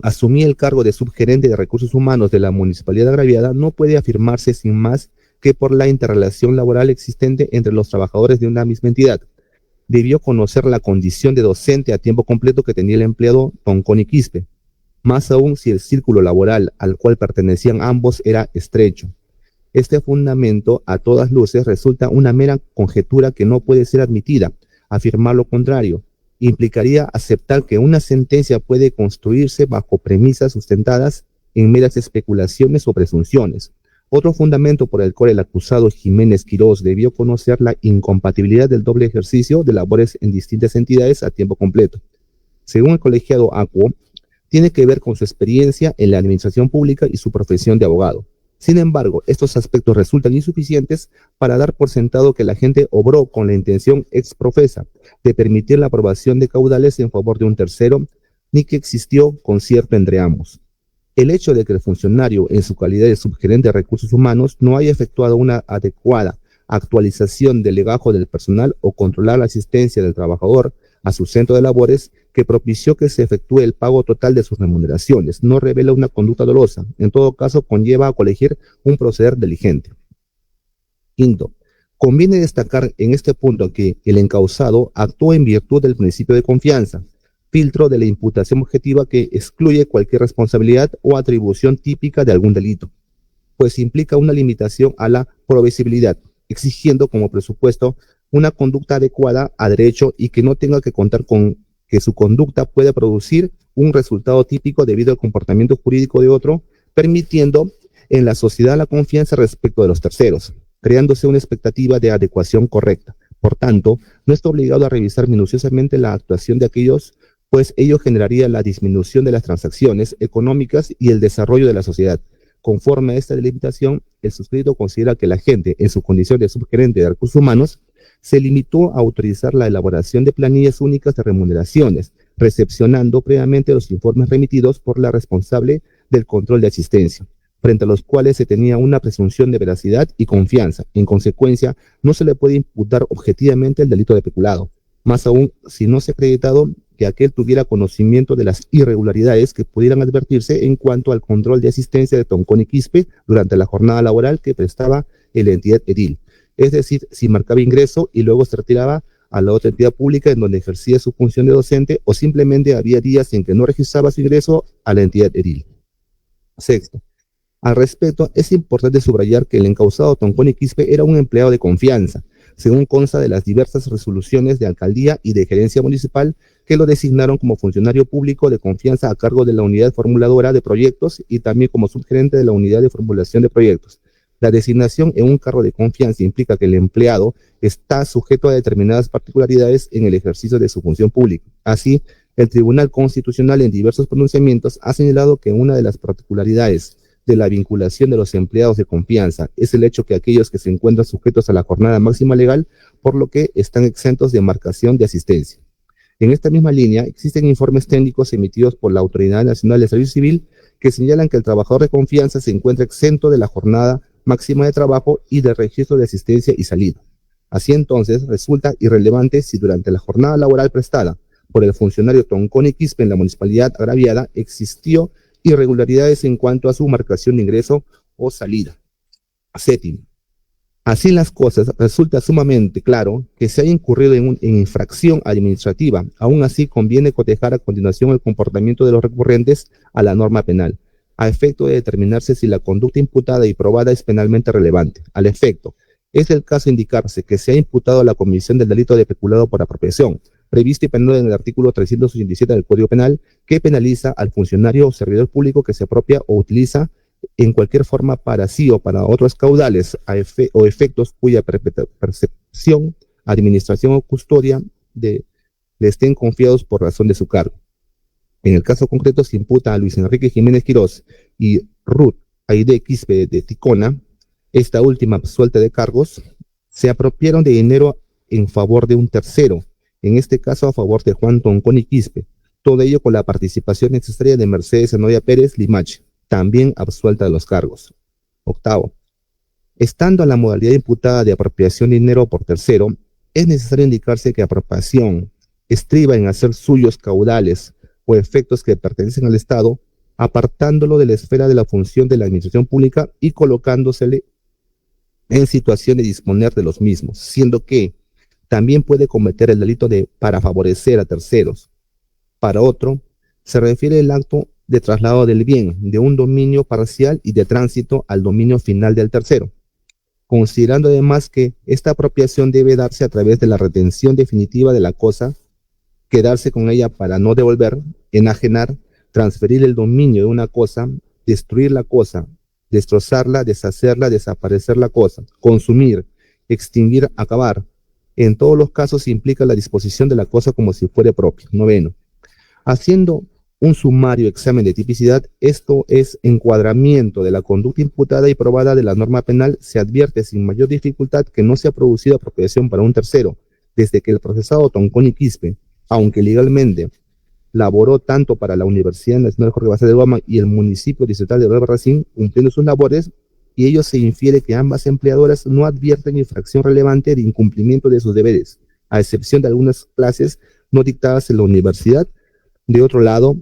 asumía el cargo de subgerente de recursos humanos de la municipalidad agraviada, no puede afirmarse sin más que por la interrelación laboral existente entre los trabajadores de una misma entidad. Debió conocer la condición de docente a tiempo completo que tenía el empleado Tonconi Quispe, más aún si el círculo laboral al cual pertenecían ambos era estrecho. Este fundamento, a todas luces, resulta una mera conjetura que no puede ser admitida. Afirmar lo contrario implicaría aceptar que una sentencia puede construirse bajo premisas sustentadas en meras especulaciones o presunciones. Otro fundamento por el cual el acusado Jiménez Quirós debió conocer la incompatibilidad del doble ejercicio de labores en distintas entidades a tiempo completo. Según el colegiado ACUO, tiene que ver con su experiencia en la administración pública y su profesión de abogado. Sin embargo, estos aspectos resultan insuficientes para dar por sentado que la gente obró con la intención exprofesa de permitir la aprobación de caudales en favor de un tercero, ni que existió concierto entre ambos. El hecho de que el funcionario, en su calidad de subgerente de recursos humanos, no haya efectuado una adecuada actualización del legajo del personal o controlar la asistencia del trabajador a su centro de labores que propició que se efectúe el pago total de sus remuneraciones, no revela una conducta dolosa. En todo caso, conlleva a colegir un proceder diligente. Quinto, conviene destacar en este punto que el encausado actuó en virtud del principio de confianza, filtro de la imputación objetiva que excluye cualquier responsabilidad o atribución típica de algún delito, pues implica una limitación a la provisibilidad, exigiendo como presupuesto una conducta adecuada a derecho y que no tenga que contar con que su conducta pueda producir un resultado típico debido al comportamiento jurídico de otro, permitiendo en la sociedad la confianza respecto de los terceros, creándose una expectativa de adecuación correcta. Por tanto, no está obligado a revisar minuciosamente la actuación de aquellos, pues ello generaría la disminución de las transacciones económicas y el desarrollo de la sociedad. Conforme a esta delimitación, el suscrito considera que la gente, en su condición de subgerente de recursos humanos, se limitó a autorizar la elaboración de planillas únicas de remuneraciones, recepcionando previamente los informes remitidos por la responsable del control de asistencia, frente a los cuales se tenía una presunción de veracidad y confianza. En consecuencia, no se le puede imputar objetivamente el delito de peculado, más aún si no se ha acreditado que aquel tuviera conocimiento de las irregularidades que pudieran advertirse en cuanto al control de asistencia de Tonconi Quispe durante la jornada laboral que prestaba en la entidad edil. Es decir, si marcaba ingreso y luego se retiraba a la otra entidad pública en donde ejercía su función de docente, o simplemente había días en que no registraba su ingreso a la entidad edil. Sexto, al respecto, es importante subrayar que el encausado Tonconi Quispe era un empleado de confianza, según consta de las diversas resoluciones de alcaldía y de gerencia municipal que lo designaron como funcionario público de confianza a cargo de la unidad formuladora de proyectos y también como subgerente de la unidad de formulación de proyectos. La designación en un cargo de confianza implica que el empleado está sujeto a determinadas particularidades en el ejercicio de su función pública. Así, el Tribunal Constitucional en diversos pronunciamientos ha señalado que una de las particularidades de la vinculación de los empleados de confianza es el hecho que aquellos que se encuentran sujetos a la jornada máxima legal, por lo que están exentos de marcación de asistencia. En esta misma línea, existen informes técnicos emitidos por la Autoridad Nacional de Servicio Civil que señalan que el trabajador de confianza se encuentra exento de la jornada máxima de trabajo y del registro de asistencia y salida. Así entonces, resulta irrelevante si durante la jornada laboral prestada por el funcionario Tonconi Quispe en la municipalidad agraviada existió irregularidades en cuanto a su marcación de ingreso o salida. Séptimo, así las cosas, resulta sumamente claro que se haya incurrido en infracción administrativa. Aún así, conviene cotejar a continuación el comportamiento de los recurrentes a la norma penal, a efecto de determinarse si la conducta imputada y probada es penalmente relevante. Al efecto, es el caso indicarse que se ha imputado la comisión del delito de peculado por apropiación, previsto y penado en el artículo 387 del Código Penal, que penaliza al funcionario o servidor público que se apropia o utiliza en cualquier forma para sí o para otros caudales o efectos cuya percepción, administración o custodia le estén confiados por razón de su cargo. En el caso concreto se imputa a Luis Enrique Jiménez Quirós y Ruth Aide Quispe de Ticona, esta última absuelta de cargos, se apropiaron de dinero en favor de un tercero, en este caso a favor de Juan Tonconi Quispe, todo ello con la participación necesaria de Mercedes Anoya Pérez Limache, también absuelta de los cargos. Octavo, estando a la modalidad imputada de apropiación de dinero por tercero, es necesario indicarse que apropiación estriba en hacer suyos caudales o efectos que pertenecen al Estado, apartándolo de la esfera de la función de la administración pública y colocándosele en situación de disponer de los mismos, siendo que también puede cometer el delito para favorecer a terceros. Para otro, se refiere el acto de traslado del bien de un dominio parcial y de tránsito al dominio final del tercero, considerando además que esta apropiación debe darse a través de la retención definitiva de la cosa, quedarse con ella para no devolver, enajenar, transferir el dominio de una cosa, destruir la cosa, destrozarla, deshacerla, desaparecer la cosa, consumir, extinguir, acabar. En todos los casos implica la disposición de la cosa como si fuera propia. Noveno, haciendo un sumario examen de tipicidad, esto es encuadramiento de la conducta imputada y probada de la norma penal, se advierte sin mayor dificultad que no se ha producido apropiación para un tercero, desde que el procesado Tonconi Quispe, aunque legalmente laboró tanto para la Universidad Nacional Jorge Basada de Roma y el municipio distrital de Nueva Racín, cumpliendo sus labores, y ello se infiere que ambas empleadoras no advierten infracción relevante de incumplimiento de sus deberes, a excepción de algunas clases no dictadas en la universidad. De otro lado,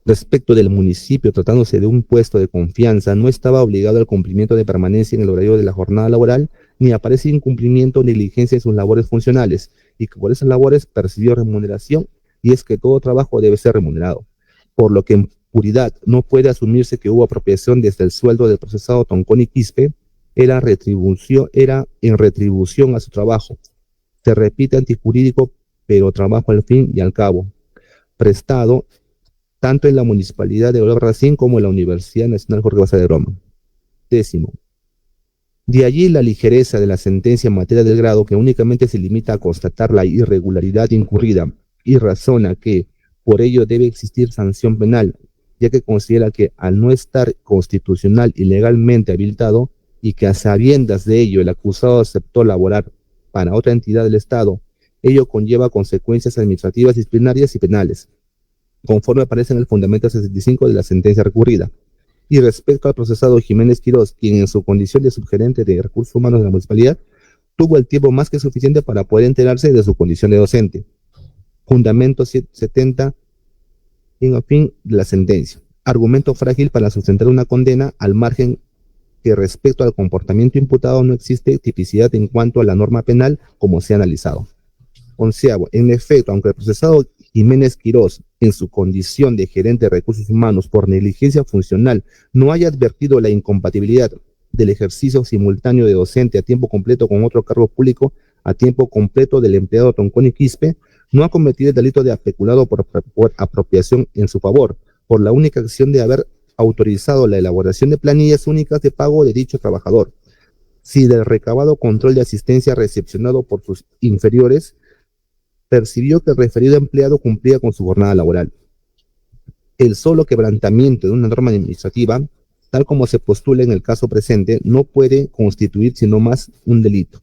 respecto del municipio, tratándose de un puesto de confianza, no estaba obligado al cumplimiento de permanencia en el horario de la jornada laboral, ni aparece incumplimiento o negligencia en sus labores funcionales, y que por esas labores percibió remuneración, y es que todo trabajo debe ser remunerado, por lo que en puridad no puede asumirse que hubo apropiación desde el sueldo del procesado Tonconi Quispe, era en retribución a su trabajo. Se repite antijurídico, pero trabajo al fin y al cabo, prestado tanto en la Municipalidad de Nueva Racín como en la Universidad Nacional Jorge Basada de Roma. Décimo, de allí la ligereza de la sentencia en materia del grado, que únicamente se limita a constatar la irregularidad incurrida y razona que por ello debe existir sanción penal, ya que considera que al no estar constitucional y legalmente habilitado, y que a sabiendas de ello el acusado aceptó laborar para otra entidad del Estado, ello conlleva consecuencias administrativas, disciplinarias y penales, conforme aparece en el fundamento 65 de la sentencia recurrida. Y respecto al procesado Jiménez Quirós, quien en su condición de subgerente de recursos humanos de la municipalidad, tuvo el tiempo más que suficiente para poder enterarse de su condición de docente. Fundamento 70 en fin de la sentencia. Argumento frágil para sustentar una condena, al margen que respecto al comportamiento imputado no existe tipicidad en cuanto a la norma penal como se ha analizado. Onceavo, en efecto, aunque el procesado Jiménez Quirós en su condición de gerente de recursos humanos por negligencia funcional, no haya advertido la incompatibilidad del ejercicio simultáneo de docente a tiempo completo con otro cargo público a tiempo completo del empleado Tonconi Quispe, no ha cometido el delito de peculado por apropiación en su favor, por la única acción de haber autorizado la elaboración de planillas únicas de pago de dicho trabajador. Si del recabado control de asistencia recepcionado por sus inferiores percibió que el referido empleado cumplía con su jornada laboral. El solo quebrantamiento de una norma administrativa, tal como se postula en el caso presente, no puede constituir sino más un delito.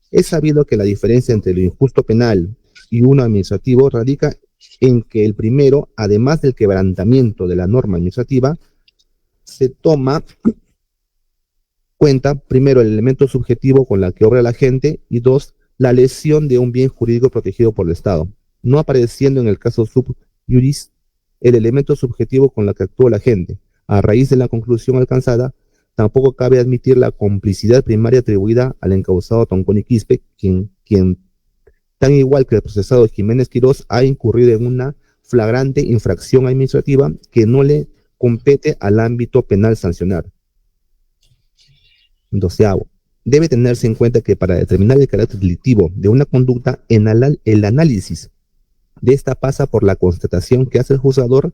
Es sabido que la diferencia entre lo injusto penal y uno administrativo radica en que el primero, además del quebrantamiento de la norma administrativa, se toma cuenta, primero, el elemento subjetivo con la que obra la gente y dos, la lesión de un bien jurídico protegido por el Estado, no apareciendo en el caso sub juris el elemento subjetivo con la que actúa la gente. A raíz de la conclusión alcanzada, tampoco cabe admitir la complicidad primaria atribuida al encausado Tonconi Quispe, quien, tan igual que el procesado Jiménez Quirós, ha incurrido en una flagrante infracción administrativa que no le compete al ámbito penal sancionar. 12. Debe tenerse en cuenta que para determinar el carácter delictivo de una conducta, el análisis de esta pasa por la constatación que hace el juzgador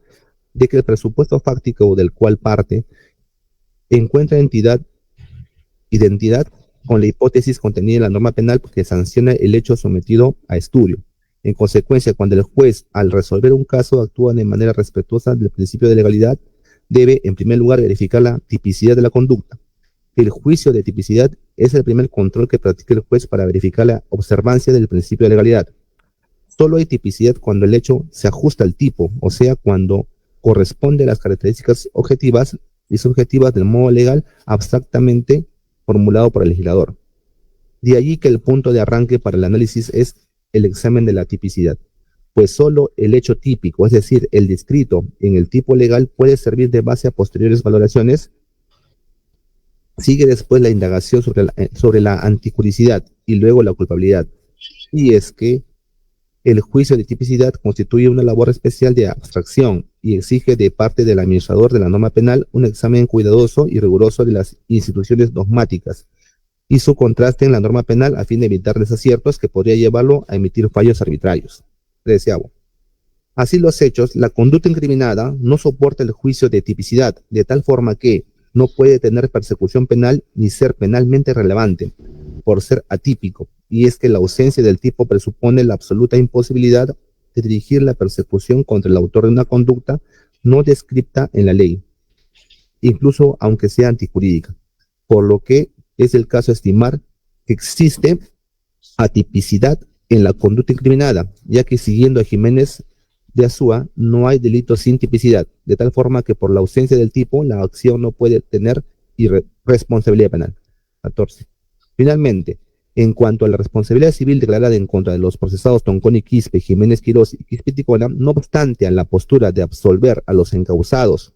de que el presupuesto fáctico del cual parte encuentra identidad con la hipótesis contenida en la norma penal que sanciona el hecho sometido a estudio. En consecuencia, cuando el juez, al resolver un caso, actúa de manera respetuosa del principio de legalidad, debe, en primer lugar, verificar la tipicidad de la conducta. El juicio de tipicidad es el primer control que practica el juez para verificar la observancia del principio de legalidad. Solo hay tipicidad cuando el hecho se ajusta al tipo, o sea, cuando corresponde a las características objetivas y subjetivas del modo legal abstractamente formulado por el legislador. De allí que el punto de arranque para el análisis es el examen de la tipicidad, pues solo el hecho típico, es decir, el descrito en el tipo legal, puede servir de base a posteriores valoraciones. Sigue después la indagación sobre la antijuricidad y luego la culpabilidad. Y es que el juicio de tipicidad constituye una labor especial de abstracción y exige de parte del administrador de la norma penal un examen cuidadoso y riguroso de las instituciones dogmáticas y su contraste en la norma penal a fin de evitar desaciertos que podría llevarlo a emitir fallos arbitrarios. 13. Así los hechos, la conducta incriminada no soporta el juicio de tipicidad, de tal forma que no puede tener persecución penal ni ser penalmente relevante, por ser atípico, y es que la ausencia del tipo presupone la absoluta imposibilidad de dirigir la persecución contra el autor de una conducta no descripta en la ley, incluso aunque sea antijurídica, por lo que es el caso estimar que existe atipicidad en la conducta incriminada, ya que siguiendo a Jiménez de Azúa, no hay delito sin tipicidad, de tal forma que por la ausencia del tipo, la acción no puede tener responsabilidad penal. 14. Finalmente, en cuanto a la responsabilidad civil declarada en contra de los procesados Tonconi Quispe, Jiménez Quirós y Quispe Ticona, no obstante a la postura de absolver a los encausados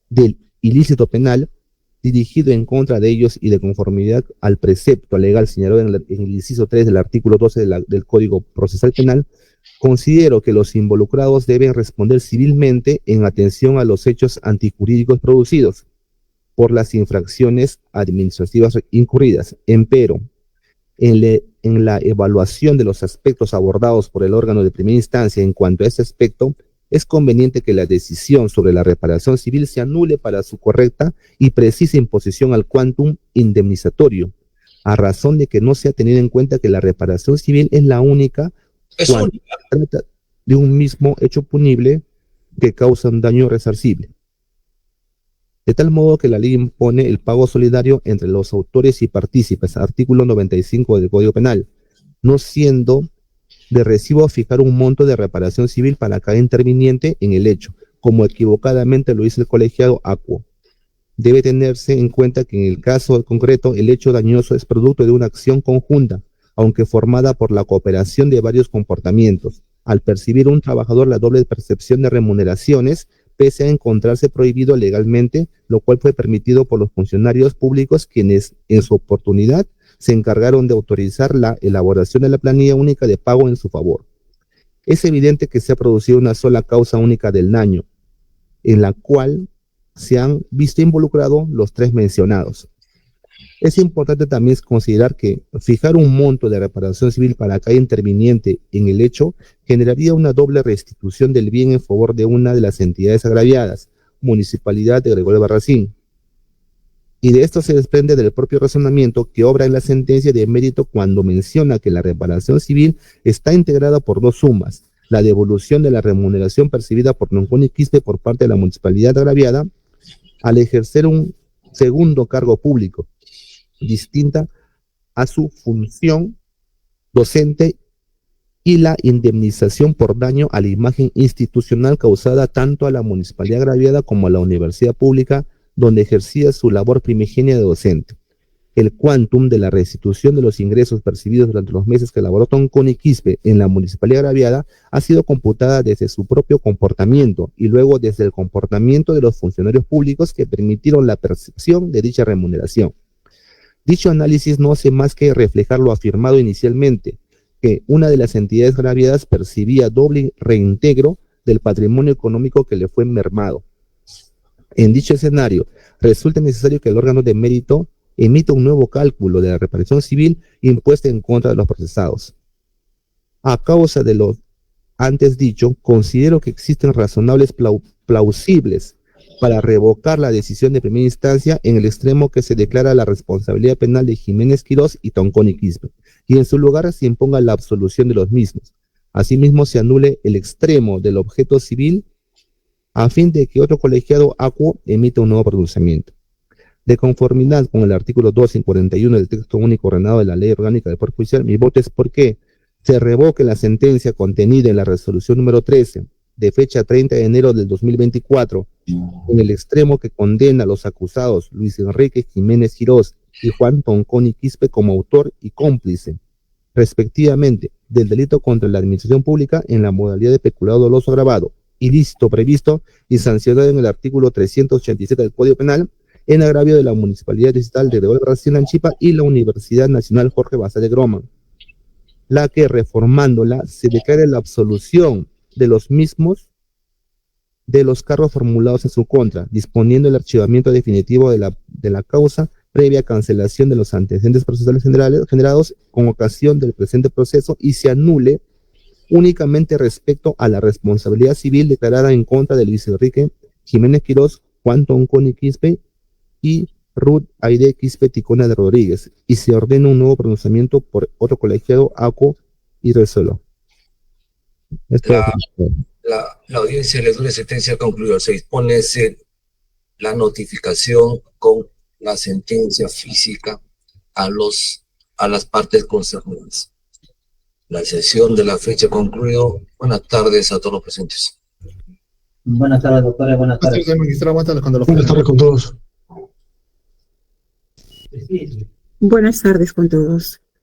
del ilícito penal dirigido en contra de ellos y de conformidad al precepto legal señalado en el inciso 3 del artículo 12 del Código Procesal Penal, considero que los involucrados deben responder civilmente en atención a los hechos antijurídicos producidos por las infracciones administrativas incurridas. Empero, en la evaluación de los aspectos abordados por el órgano de primera instancia en cuanto a este aspecto, es conveniente que la decisión sobre la reparación civil se anule para su correcta y precisa imposición al quantum indemnizatorio, a razón de que no se ha tenido en cuenta que la reparación civil es la única cuando se trata de un mismo hecho punible que causa un daño resarcible. De tal modo que la ley impone el pago solidario entre los autores y partícipes, artículo 95 del Código Penal, no siendo de recibo fijar un monto de reparación civil para cada interviniente en el hecho, como equivocadamente lo dice el colegiado Acuo. Debe tenerse en cuenta que en el caso concreto el hecho dañoso es producto de una acción conjunta, aunque formada por la cooperación de varios comportamientos. Al percibir un trabajador la doble percepción de remuneraciones, pese a encontrarse prohibido legalmente, lo cual fue permitido por los funcionarios públicos quienes en su oportunidad se encargaron de autorizar la elaboración de la planilla única de pago en su favor. es evidente que se ha producido una sola causa única del daño, en la cual se han visto involucrados los tres mencionados. Es importante también considerar que fijar un monto de reparación civil para cada interviniente en el hecho generaría una doble restitución del bien en favor de una de las entidades agraviadas, Municipalidad de Gregorio Albarracín. Y de esto se desprende del propio razonamiento que obra en la sentencia de mérito cuando menciona que la reparación civil está integrada por dos sumas: la devolución de la remuneración percibida por Tonconi Quispe por parte de la municipalidad agraviada al ejercer un segundo cargo público, distinta a su función docente, y la indemnización por daño a la imagen institucional causada tanto a la municipalidad agraviada como a la universidad pública donde ejercía su labor primigenia de docente. El quantum de la restitución de los ingresos percibidos durante los meses que elaboró Tonconi Quispe en la municipalidad agraviada ha sido computada desde su propio comportamiento y luego desde el comportamiento de los funcionarios públicos que permitieron la percepción de dicha remuneración. Dicho análisis no hace más que reflejar lo afirmado inicialmente, que una de las entidades agraviadas percibía doble reintegro del patrimonio económico que le fue mermado. En dicho escenario, resulta necesario que el órgano de mérito emita un nuevo cálculo de la reparación civil impuesta en contra de los procesados. A causa de lo antes dicho, considero que existen razonables plausibles para revocar la decisión de primera instancia en el extremo que se declara la responsabilidad penal de Jiménez Quirós y Tonconi Quispe, y en su lugar se imponga la absolución de los mismos. Asimismo, se anule el extremo del objeto civil a fin de que otro colegiado acuo emita un nuevo pronunciamiento. De conformidad con el artículo 241 del texto único ordenado de la Ley Orgánica del Poder Judicial, mi voto es porque se revoque la sentencia contenida en la resolución número 13, de fecha 30 de enero del 2024, en el extremo que condena a los acusados Luis Enrique Jiménez Quirós y Juan Tonconi Quispe como autor y cómplice, respectivamente, del delito contra la administración pública en la modalidad de peculado doloso agravado, ilícito previsto y sancionado en el artículo 387 del Código Penal, en agravio de la Municipalidad Distrital de Gregorio Albarracín Anchipa y la Universidad Nacional Jorge Basadre Groman, la que, reformándola, se declara la absolución de los mismos de los cargos formulados en su contra, disponiendo el archivamiento definitivo de la causa previa cancelación de los antecedentes procesales generados con ocasión del presente proceso y se anule únicamente respecto a la responsabilidad civil declarada en contra de Luis Enrique Jiménez Quirós, Juan Tonconi Quispe y Ruth Aide Quispe Ticona de Rodríguez, y se ordena un nuevo pronunciamiento por otro colegiado ACO y resuelto. La audiencia de lectura de sentencia concluyó. Se dispone la notificación con la sentencia física a las partes concernidas. La sesión de la fecha concluyó. Buenas tardes a todos los presentes. Buenas tardes, doctores. Buenas tardes. Buenas tardes con todos. Buenas tardes con todos.